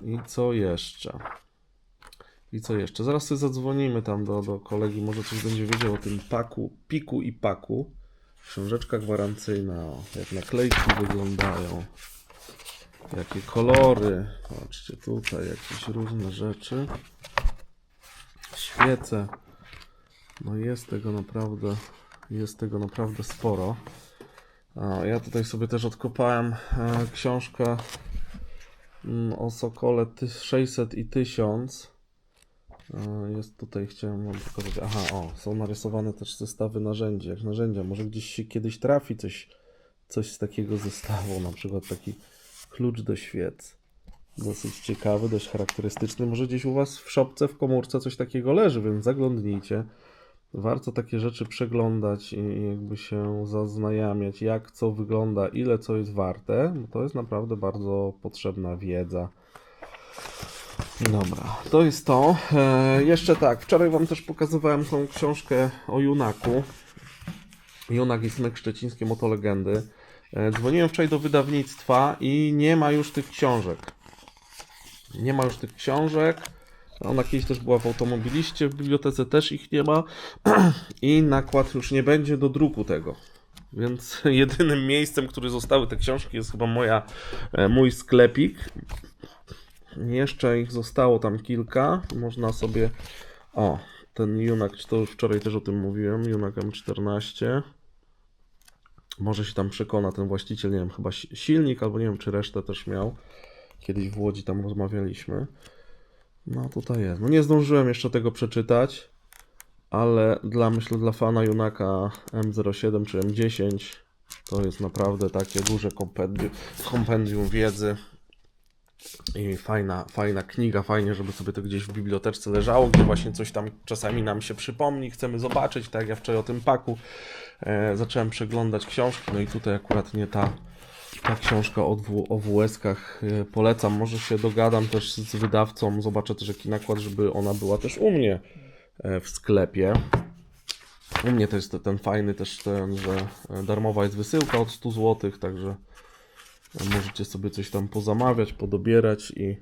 I co jeszcze? Zaraz sobie zadzwonimy tam do kolegi, może coś będzie wiedział o tym piku i paku. Książeczka gwarancyjna, o, jak naklejki wyglądają, jakie kolory. Patrzcie tutaj, jakieś różne rzeczy. Świece. No jest tego naprawdę sporo. Ja tutaj sobie też odkopałem książkę o Sokole 600 i 1000. Jest tutaj, chciałem wam pokazać. Aha, o, są narysowane też zestawy narzędzi. Jak narzędzia, może gdzieś się kiedyś trafi coś z takiego zestawu, na przykład taki klucz do świec. Dosyć ciekawy, dość charakterystyczny. Może gdzieś u Was w szopce, w komórce coś takiego leży, więc zaglądnijcie. Warto takie rzeczy przeglądać i jakby się zaznajamiać, jak co wygląda, ile co jest warte, bo to jest naprawdę bardzo potrzebna wiedza. Dobra, to jest to. Jeszcze tak, wczoraj Wam też pokazywałem tą książkę o Junaku. Junak i Synek Szczecińskie Motolegendy. Dzwoniłem wczoraj do wydawnictwa i nie ma już tych książek. Ona kiedyś też była w Automobiliście, w bibliotece też ich nie ma i nakład już nie będzie do druku tego. Więc jedynym miejscem, które zostały te książki, jest chyba mój sklepik. Jeszcze ich zostało tam kilka. Można sobie... O, ten Junak, to już wczoraj też o tym mówiłem, Junak M14. Może się tam przekona ten właściciel, nie wiem, chyba silnik, albo nie wiem, czy resztę też miał. Kiedyś w Łodzi tam rozmawialiśmy. No tutaj jest. No nie zdążyłem jeszcze tego przeczytać, ale myślę dla fana Junaka M07 czy M10 to jest naprawdę takie duże kompendium wiedzy i fajna kniga, fajnie, żeby sobie to gdzieś w biblioteczce leżało, gdzie właśnie coś tam czasami nam się przypomni, chcemy zobaczyć, tak jak ja wczoraj o tym paku zacząłem przeglądać książki, no i tutaj akurat Ta książka o WS-kach polecam. Może się dogadam też z wydawcą. Zobaczę też jaki nakład, żeby ona była też u mnie w sklepie. U mnie to jest ten fajny też ten, że darmowa jest wysyłka od 100 zł, także możecie sobie coś tam pozamawiać, podobierać i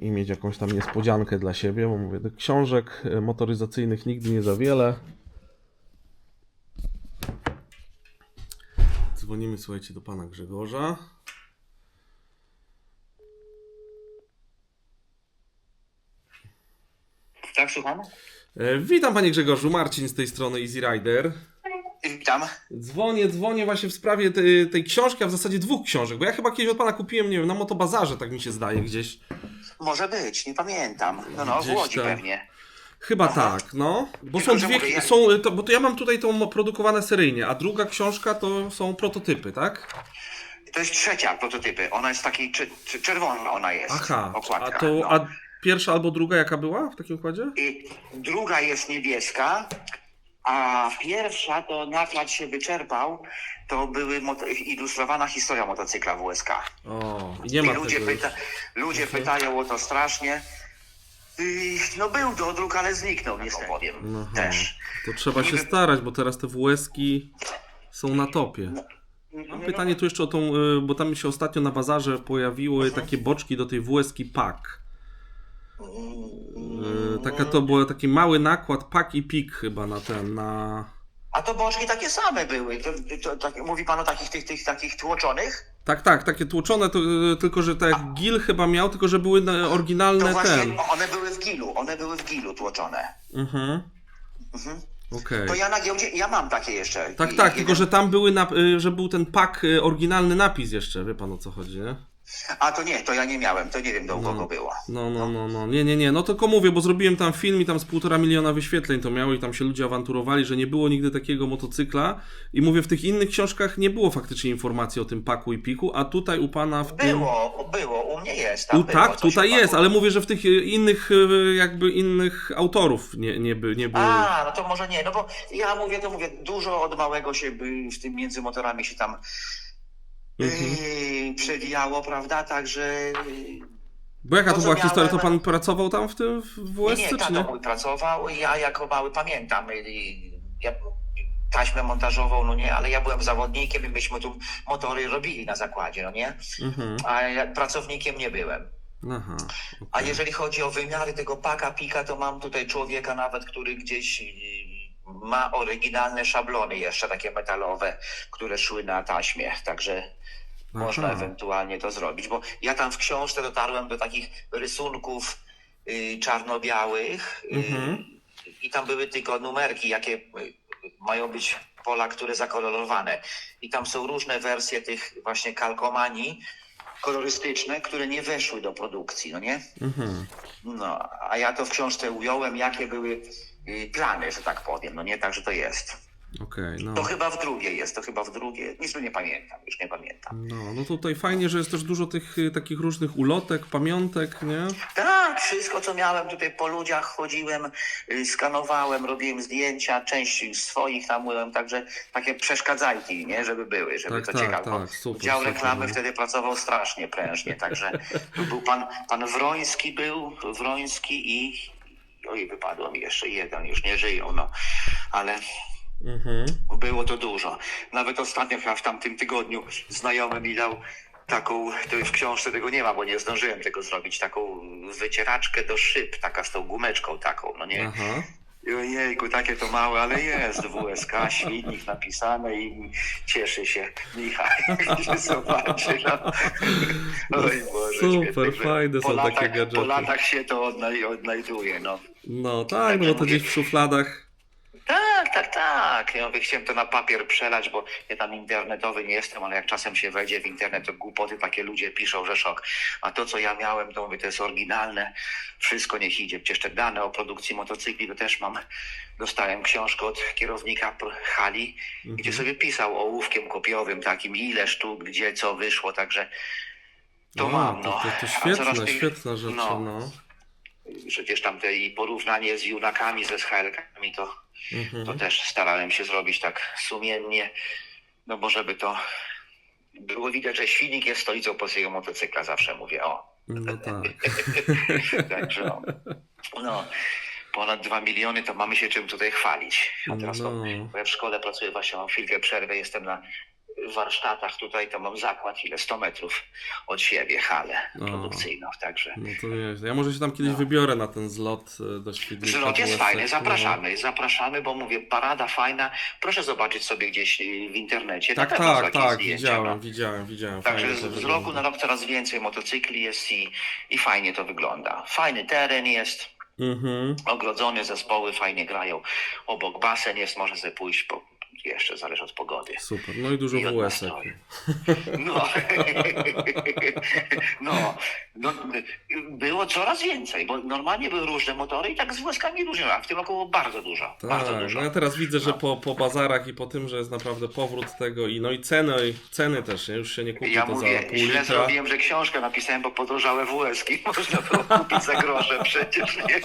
mieć jakąś tam niespodziankę dla siebie, bo mówię, tych książek motoryzacyjnych nigdy nie za wiele. Dzwonimy, słuchajcie, do pana Grzegorza. Tak, słucham? Witam panie Grzegorzu, Marcin z tej strony Easy Rider. Witam. Dzwonię właśnie w sprawie tej książki, a w zasadzie dwóch książek, bo ja chyba kiedyś od pana kupiłem, nie wiem, na Motobazarze, tak mi się zdaje gdzieś. Może być, nie pamiętam. No, w Gdzieś Łodzi tam. pewnie. Chyba tak, no. Bo Tylko, są że dwie, mówię, bo to ja mam tutaj tą produkowane seryjnie, a druga książka to są prototypy, tak? To jest trzecia prototypy. Ona jest takiej czerwona, ona jest. Aha, Okładka. No. a pierwsza albo druga jaka była w takim układzie? I druga jest niebieska, a pierwsza to nakład się wyczerpał. To były ilustrowana historia motocykla WSK. O, i nie ma I ludzie, tego już. ludzie pytają o to strasznie. No był dodruk, ale zniknął, nie powiem. Aha. Też. To trzeba się Niby- starać, bo teraz te WS-ki są na topie. Mam pytanie tu jeszcze o tą, bo tam się ostatnio na bazarze pojawiły takie boczki do tej WS-ki PAK. Taka to był taki mały nakład PAK i PIK chyba na ten, na... A to boczki takie same były. Mówi pan o takich tłoczonych? Tak, takie tłoczone, tylko że tak jak Gil chyba miał, tylko że były To oryginalne właśnie ten. one były w gilu tłoczone. Mhm. Okej. To ja na giełdzie, ja mam takie jeszcze. Tak, tylko że tam były, że był ten PAK, oryginalny napis jeszcze, wie pan o co chodzi, nie? A to nie, to ja nie miałem, to nie wiem do kogo było. No, nie, no tylko mówię, bo zrobiłem tam film i tam z 1,5 miliona wyświetleń to miało i tam się ludzie awanturowali, że nie było nigdy takiego motocykla i mówię, w tych innych książkach nie było faktycznie informacji o tym paku i piku, a tutaj u pana w tym... Było, u mnie jest. Tam było Tak, coś tutaj o jest, paku. ale mówię, że w tych innych, jakby innych autorów nie było. A, no to może nie, no bo ja mówię, dużo od małego się w tym między motorami się tam przewijało, prawda, także... Bo jaka to co była historia, to miałem- pan pracował tam w tym w WSC, Nie, czy tato nie? mój pracował, ja jako mały pamiętam, ja taśmę montażową, no nie, ale ja byłem zawodnikiem i myśmy tu motory robili na zakładzie, no nie, a ja pracownikiem nie byłem. Aha, A jeżeli chodzi o wymiary tego paka, pika, to mam tutaj człowieka nawet, który gdzieś ma oryginalne szablony jeszcze takie metalowe, które szły na taśmie, także można ewentualnie to zrobić, bo ja tam w książce dotarłem do takich rysunków czarno-białych i tam były tylko numerki, jakie mają być pola, które zakolorowane i tam są różne wersje tych właśnie kalkomanii kolorystyczne, które nie weszły do produkcji, no nie? No, a ja to w książce ująłem, jakie były plany, że tak powiem, no nie, także to jest. Okej, no. To chyba w drugiej jest, nic nie pamiętam, już nie pamiętam. No tutaj fajnie, że jest też dużo tych takich różnych ulotek, pamiątek, nie? Tak, wszystko co miałem tutaj po ludziach chodziłem, skanowałem, robiłem zdjęcia, część swoich tam byłem, także takie przeszkadzajki, nie, żeby były, żeby to ciekawe. Tak, super. Dział super, reklamy no. wtedy pracował strasznie prężnie, także tu był pan Wroński i oj, wypadło mi jeszcze jeden, już nie żyją, no, ale było to dużo. Nawet ostatnio chyba w tamtym tygodniu znajomy mi dał taką, to już w książce tego nie ma, bo nie zdążyłem tego zrobić, taką wycieraczkę do szyb, taka z tą gumeczką taką, no nie? Aha. Ojejku, takie to małe, ale jest WSK, Świdnik napisane i cieszy się Michał, że zobaczy. No. Oj Boże, Super, świetnie, fajne są takie Po gadżety. latach się to odnajduje, no. No tak, no bo to gdzieś w szufladach. Tak. Ja mówię, chciałem to na papier przelać, bo ja tam internetowy nie jestem, ale jak czasem się wejdzie w internet, to głupoty takie ludzie piszą, że szok. A to, co ja miałem, to mówię, to jest oryginalne. Wszystko niech idzie. Przecież te dane o produkcji motocykli to też mam. Dostałem książkę od kierownika hali, gdzie sobie pisał ołówkiem kopiowym takim, ile sztuk, gdzie, co wyszło, także to mam, no. To A coraz świetna rzecz, no. Przecież tam te i porównanie z Junakami, ze SHL-kami, to też starałem się zrobić tak sumiennie. No bo żeby to było widać, że Świdnik jest stolicą polskiego motocykla, zawsze mówię, o. No tak. Także no, ponad 2 miliony, to mamy się czym tutaj chwalić. A teraz to, bo ja w szkole pracuję, właśnie mam chwilkę przerwę, jestem na warsztatach tutaj, to mam zakład, 100 metrów od siebie, halę produkcyjną, także... No to nie, ja może się tam kiedyś wybiorę na ten zlot do Świdnika. Zlot jest WSC. fajny, zapraszamy, bo mówię, parada fajna, proszę zobaczyć sobie gdzieś w internecie. Tak, Na pewno są tak, jakieś tak, zdjęcia, no. widziałem. Także Fajnie to z wygląda. roku na rok coraz więcej motocykli jest i fajnie to wygląda. Fajny teren jest, ogrodzone zespoły fajnie grają, obok basen jest, można sobie pójść, jeszcze zależy od pogody. Super, no i dużo I od WS-ek. nastroju. No. no, było coraz więcej, bo normalnie były różne motory i tak z włoskami różne, a w tym roku było bardzo dużo. Bardzo Tak, dużo. no ja teraz widzę, że po bazarach i po tym, że jest naprawdę powrót tego i no i ceny też, nie? Już się nie kupi Ja to mówię, za pół źle litra. zrobiłem, że książkę napisałem, bo podrożały WS-ki. Można to kupić za grosze przecież, nie?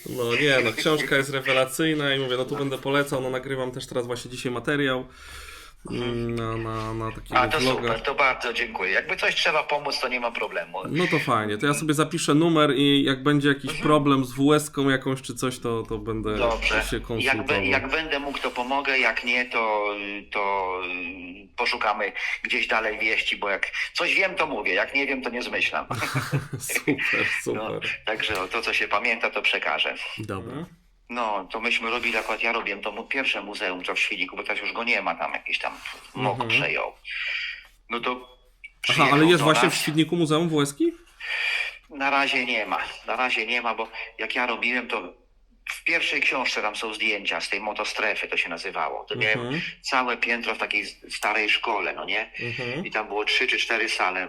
No nie, no książka jest rewelacyjna i mówię, no tu będę polecał, no nagrywam też teraz właśnie dzisiaj materiał na takiego A to vloga. super, to bardzo dziękuję. Jakby coś trzeba pomóc, to nie ma problemu. No to fajnie, to ja sobie zapiszę numer i jak będzie jakiś problem z WS-ką jakąś czy coś, to będę Dobrze. się konsultował. Jak będę mógł, to pomogę, jak nie, to poszukamy gdzieś dalej wieści, bo jak coś wiem, to mówię, jak nie wiem, to nie zmyślam. Super. No, także to, co się pamięta, to przekażę. Dobra. No, to myśmy robili, akurat ja robiłem to pierwsze muzeum, co w Świdniku, bo teraz już go nie ma, tam jakiś tam MOK przejął. No to Aha, przyjechał ale jest do właśnie nas. w Świdniku Muzeum WS-ki? Na razie nie ma, bo jak ja robiłem, to w pierwszej książce tam są zdjęcia z tej motostrefy, to się nazywało. To miałem całe piętro w takiej starej szkole, no nie? I tam było 3 czy 4 sale.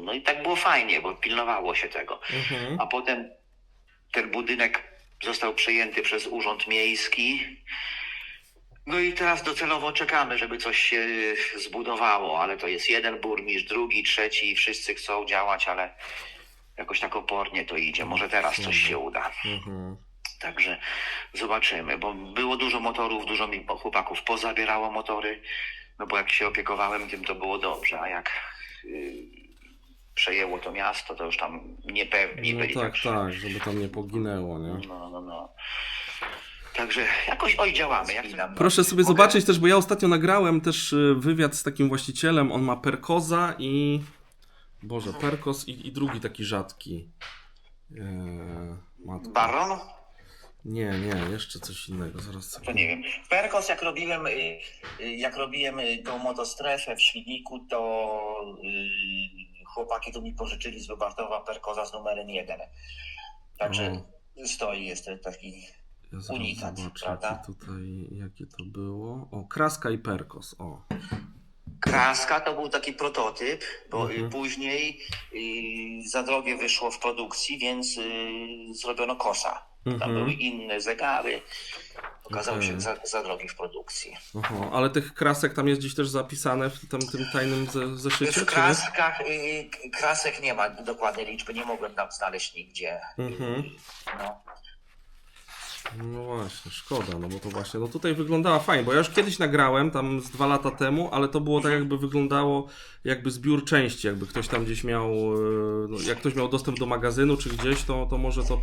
No i tak było fajnie, bo pilnowało się tego. A potem ten budynek został przejęty przez Urząd Miejski. No i teraz docelowo czekamy, żeby coś się zbudowało, ale to jest jeden burmistrz, drugi, trzeci i wszyscy chcą działać, ale jakoś tak opornie to idzie. Może teraz coś się uda. Także zobaczymy, bo było dużo motorów, dużo mi chłopaków pozabierało motory, no bo jak się opiekowałem tym, to było dobrze, a jak przejęło to miasto, to już tam niepewni byli. No tak, także, tak, żeby tam nie poginęło, nie? No. Także jakoś działamy. Proszę sobie zobaczyć też, bo ja ostatnio nagrałem też wywiad z takim właścicielem, on ma Perkoza i... Boże, Perkoz i drugi taki rzadki. Matko. Baron? Nie, jeszcze coś innego, zaraz To nie wiem. Perkos, jak robiłem tą motostrefę w Świdniku, to chłopaki tu mi pożyczyli z Lubartowa Perkoza z numerem 1. Także stoi, jest taki ja zaraz unikat, zobaczę, prawda? jakie to było. O, Kraska i Perkoz, o. Kraska to był taki prototyp, bo później za drogie wyszło w produkcji, więc zrobiono Kosa. Tam były inne zegary. Okazało się za drogi w produkcji. Aha, ale tych krasek tam jest gdzieś też zapisane w tym tajnym zeszycie? W kraskach krasek nie ma dokładnej liczby, nie mogłem tam znaleźć nigdzie. No. No właśnie, szkoda, no bo to właśnie, no tutaj wyglądała fajnie, bo ja już kiedyś nagrałem, tam z 2 lata temu, ale to było tak jakby wyglądało jakby zbiór części, jakby ktoś tam gdzieś miał, no, jak ktoś miał dostęp do magazynu czy gdzieś, to może to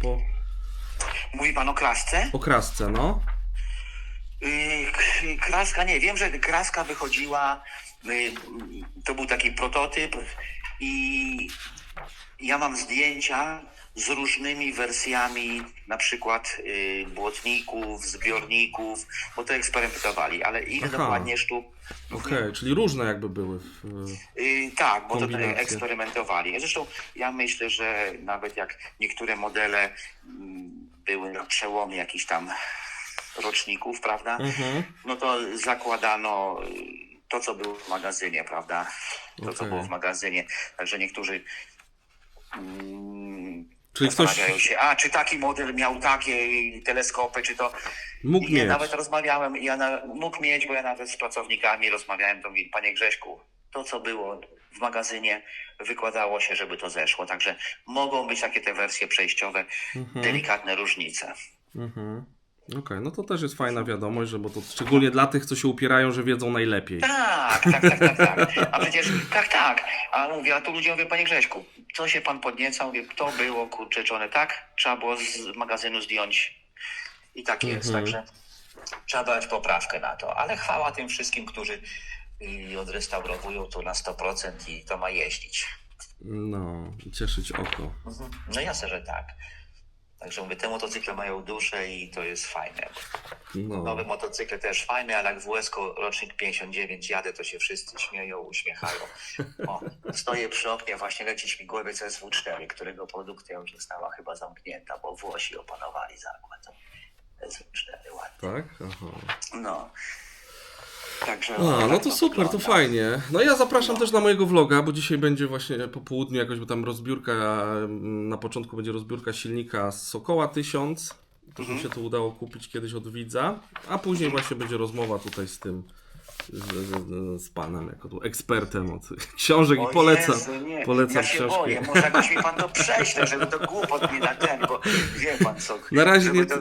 Mówi pan o krasce? po krasce, no. Kraska, nie, wiem, że kraska wychodziła, to był taki prototyp i ja mam zdjęcia z różnymi wersjami, na przykład błotników, zbiorników, bo to eksperymentowali, ale ile dokładnie sztuk? Okej, czyli różne jakby były. Tak, bo to kombinacje. eksperymentowali. Zresztą ja myślę, że nawet jak niektóre modele były na przełomie jakichś tam roczników, prawda? No to zakładano to, co było w magazynie, prawda? To, co było w magazynie. Także niektórzy Czyli ktoś zastanawiają się, czy taki model miał takie teleskopy, czy to... mógł I mieć. ja nawet rozmawiałem, mógł mieć, bo ja nawet z pracownikami rozmawiałem, to mówili, panie Grześku, to co było w magazynie wykładało się, żeby to zeszło. Także mogą być takie te wersje przejściowe, delikatne różnice. Okej, no to też jest fajna wiadomość, że bo to szczególnie dla tych, co się upierają, że wiedzą najlepiej. Tak. A przecież tak. A mówię, a tu ludzie mówią, panie Grześku, co się pan podniecał? Mówię, to było kurczę czone tak, trzeba było z magazynu zdjąć. I tak jest, także trzeba dać poprawkę na to. Ale chwała tym wszystkim, którzy odrestaurowują to na 100% i to ma jeździć. No, cieszyć oko. No jasne, że tak. Także mówię, te motocykle mają duszę i to jest fajne. No. Nowe motocykle też fajne, ale jak w WS-ko rocznik 59 jadę, to się wszyscy śmieją, uśmiechają. O, stoję przy oknie, właśnie leci śmigłowiec SW4, którego produkcja już została chyba zamknięta, bo Włosi opanowali zakład. SW4 ładnie. Tak? Aha. No. Także, A, no tak to super, to wygląda. fajnie. No ja zapraszam też na mojego vloga, bo dzisiaj będzie właśnie po południu jakoś, bo tam rozbiórka, na początku będzie rozbiórka silnika z Sokoła 1000. To mi się to udało kupić kiedyś od widza, a później właśnie będzie rozmowa tutaj z tym, z panem, jako tu ekspertem od książek O i polecam. Jezu, nie. Polecam ja się książki. boję, może jakoś mi pan to prześle, żeby to głupot nie na ten, bo wie pan co. Na razie żeby nie, to,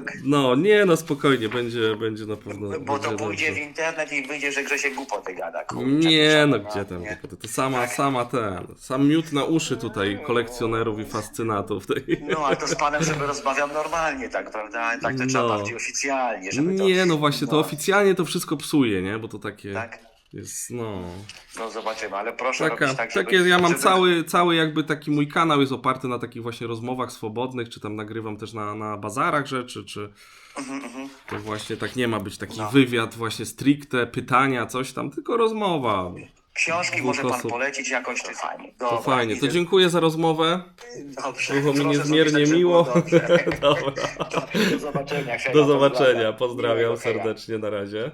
no spokojnie, będzie na pewno. bo to będzie pójdzie dobrze. w internet i wyjdzie, że Grzesiek głupoty gada. Kurczę, Nie, no proszę, gdzie tam nie. głupoty, to sama Tak. sam miód na uszy tutaj kolekcjonerów i fascynatów tej. No, ale to z panem sobie rozmawiam normalnie, tak, prawda? Tak to trzeba No. bardziej oficjalnie, żeby to... Nie, no właśnie, to no, oficjalnie to wszystko psuje, nie? Bo to takie Tak? jest, no... No zobaczymy, ale proszę Taka, robić tak, żeby... takie, ja mam żeby... cały jakby taki mój kanał jest oparty na takich właśnie rozmowach swobodnych, czy tam nagrywam też na bazarach rzeczy, czy to właśnie tak nie ma być taki No. wywiad właśnie stricte, pytania, coś tam, tylko rozmowa. Książki dwóch może pan osób. polecić jakoś, to fajnie. To Dobra, fajnie, to idę. dziękuję za rozmowę. Dobrze. Było mi Proszę niezmiernie zapisać, że miło. było dobrze. Dobra. Do zobaczenia. Do zobaczenia, Pozdrawiam. pozdrawiam Miłego, heja. serdecznie, na razie.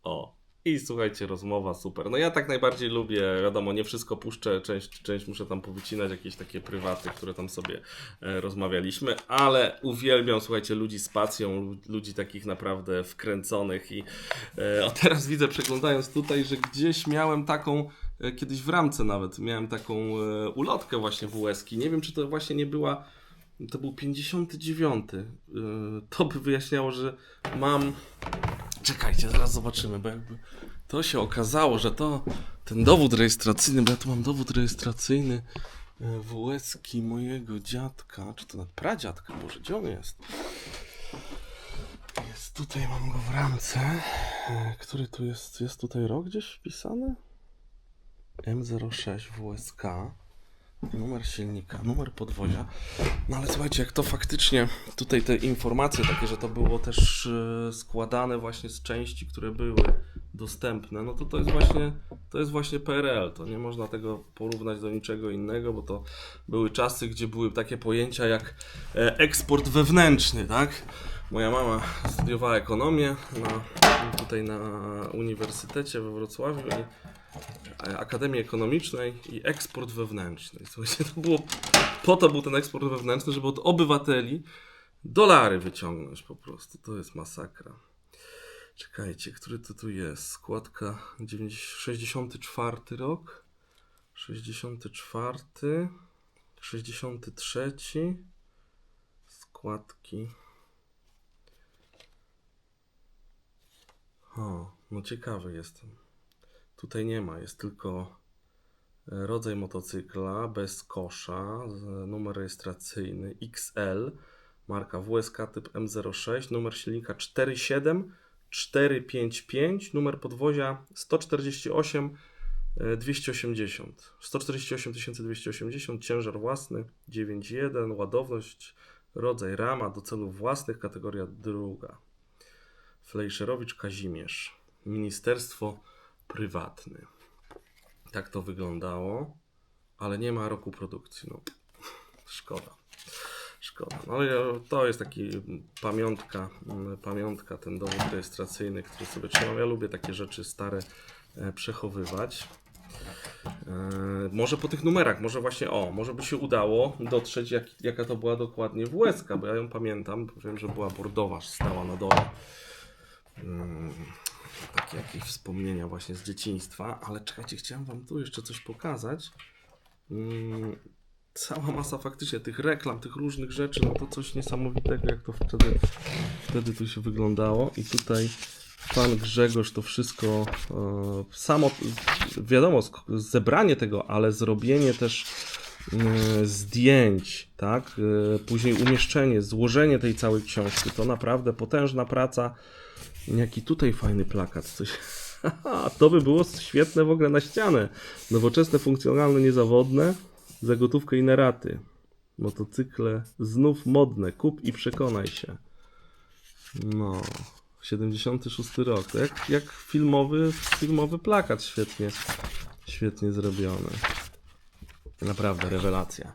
O, i słuchajcie, rozmowa super. No ja tak najbardziej lubię, wiadomo, nie wszystko puszczę, część muszę tam powycinać, jakieś takie prywaty, które tam sobie rozmawialiśmy, ale uwielbiam, słuchajcie, ludzi z pasją, ludzi takich naprawdę wkręconych i a teraz widzę, przeglądając tutaj, że gdzieś miałem taką, kiedyś w ramce nawet, miałem taką ulotkę właśnie WS-ki, nie wiem, czy to właśnie nie była. To był 59. To by wyjaśniało, że mam... Czekajcie, zaraz zobaczymy, bo jakby to się okazało, że to ten dowód rejestracyjny, bo ja tu mam dowód rejestracyjny WS-ki mojego dziadka, czy to nawet pradziadka, Boże, gdzie on jest? Jest tutaj, mam go w ramce. Który tu jest? Jest tutaj rok gdzieś wpisany? M06 WSK. Numer silnika, numer podwozia. No ale słuchajcie, jak to faktycznie tutaj te informacje takie, że to było też składane właśnie z części, które były dostępne, no to jest właśnie PRL. To nie można tego porównać do niczego innego, bo to były czasy, gdzie były takie pojęcia jak eksport wewnętrzny, tak? Moja mama studiowała ekonomię tutaj na Uniwersytecie we Wrocławiu i Akademii Ekonomicznej i eksport wewnętrzny. Słuchajcie, po to był ten eksport wewnętrzny, żeby od obywateli dolary wyciągnąć po prostu. To jest masakra. Czekajcie, który to tu jest? Składka 64 rok, 64, 63, składki. O, no ciekawy jestem. Tutaj nie ma, jest tylko rodzaj motocykla bez kosza, numer rejestracyjny XL, marka WSK typ M06, numer silnika 47455, numer podwozia 148 280, 148 280, ciężar własny 9.1, ładowność, rodzaj rama do celów własnych, kategoria druga. Flejszerowicz Kazimierz, Ministerstwo Prywatny. Tak to wyglądało, ale nie ma roku produkcji. No, szkoda. No ale to jest taki pamiątka, ten dowód rejestracyjny, który sobie trzymam. Ja lubię takie rzeczy stare przechowywać. Może po tych numerach, może właśnie, może by się udało dotrzeć, jaka to była dokładnie WS-ka, bo ja ją pamiętam, bo wiem, że była bordowa, stała na dole. Takie jakieś wspomnienia właśnie z dzieciństwa, ale czekajcie, chciałem wam tu jeszcze coś pokazać. cała masa faktycznie tych reklam, tych różnych rzeczy, no to coś niesamowitego, jak to wtedy tu się wyglądało. I tutaj pan Grzegorz to wszystko samo, wiadomo, zebranie tego, ale zrobienie też zdjęć, tak? Później umieszczenie, złożenie tej całej książki, to naprawdę potężna praca. Jaki tutaj fajny plakat, coś. To by było świetne w ogóle na ścianę. Nowoczesne, funkcjonalne, niezawodne, za gotówkę i na raty. Motocykle znów modne, kup i przekonaj się. No, 76 rok, to jak filmowy plakat, świetnie zrobiony. Naprawdę, rewelacja.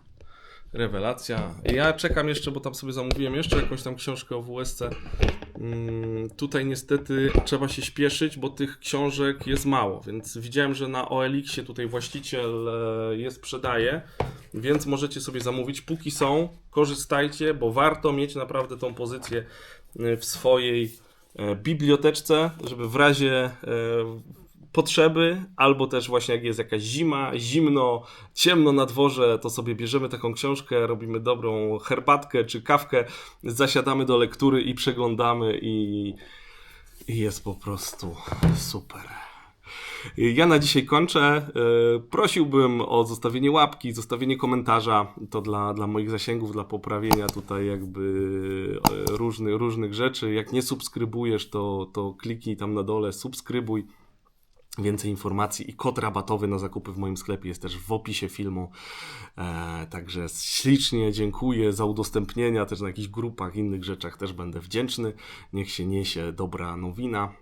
Rewelacja. Ja czekam jeszcze, bo tam sobie zamówiłem jeszcze jakąś tam książkę o WSC. Tutaj niestety trzeba się śpieszyć, bo tych książek jest mało, więc widziałem, że na OLX-ie tutaj właściciel je sprzedaje, więc możecie sobie zamówić. Póki są, korzystajcie, bo warto mieć naprawdę tą pozycję w swojej biblioteczce, żeby w razie potrzeby, albo też właśnie jak jest jakaś zima, zimno, ciemno na dworze, to sobie bierzemy taką książkę, robimy dobrą herbatkę czy kawkę, zasiadamy do lektury i przeglądamy i jest po prostu super. Ja na dzisiaj kończę. Prosiłbym o zostawienie łapki, zostawienie komentarza. To dla moich zasięgów, dla poprawienia tutaj jakby różnych rzeczy. Jak nie subskrybujesz, to kliknij tam na dole, subskrybuj. Więcej informacji i kod rabatowy na zakupy w moim sklepie jest też w opisie filmu. Także ślicznie dziękuję za udostępnienia, też na jakichś grupach, innych rzeczach też będę wdzięczny. Niech się niesie dobra nowina.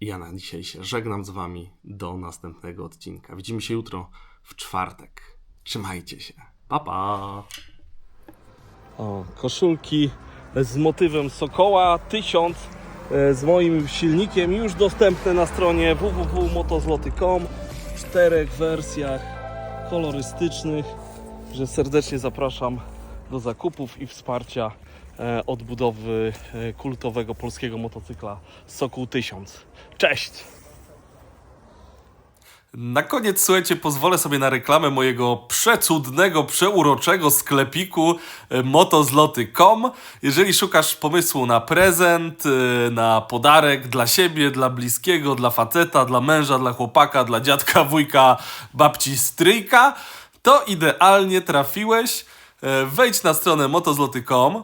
Ja na dzisiaj się żegnam z wami. Do następnego odcinka. Widzimy się jutro w czwartek. Trzymajcie się. Pa, pa. O, koszulki z motywem Sokoła 1000 z moim silnikiem już dostępne na stronie www.motozloty.com w 4 wersjach kolorystycznych. Że serdecznie zapraszam do zakupów i wsparcia odbudowy kultowego polskiego motocykla Sokół 1000. Cześć! Na koniec, słuchajcie, pozwolę sobie na reklamę mojego przecudnego, przeuroczego sklepiku motozloty.com. Jeżeli szukasz pomysłu na prezent, na podarek dla siebie, dla bliskiego, dla faceta, dla męża, dla chłopaka, dla dziadka, wujka, babci, stryjka, to idealnie trafiłeś. Wejdź na stronę motozloty.com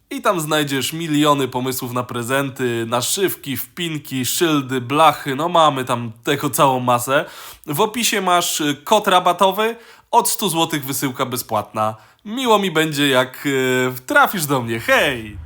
i tam znajdziesz miliony pomysłów na prezenty, naszywki, wpinki, szyldy, blachy, no mamy tam tego całą masę. W opisie masz kod rabatowy, od 100 zł wysyłka bezpłatna. Miło mi będzie, jak trafisz do mnie, hej!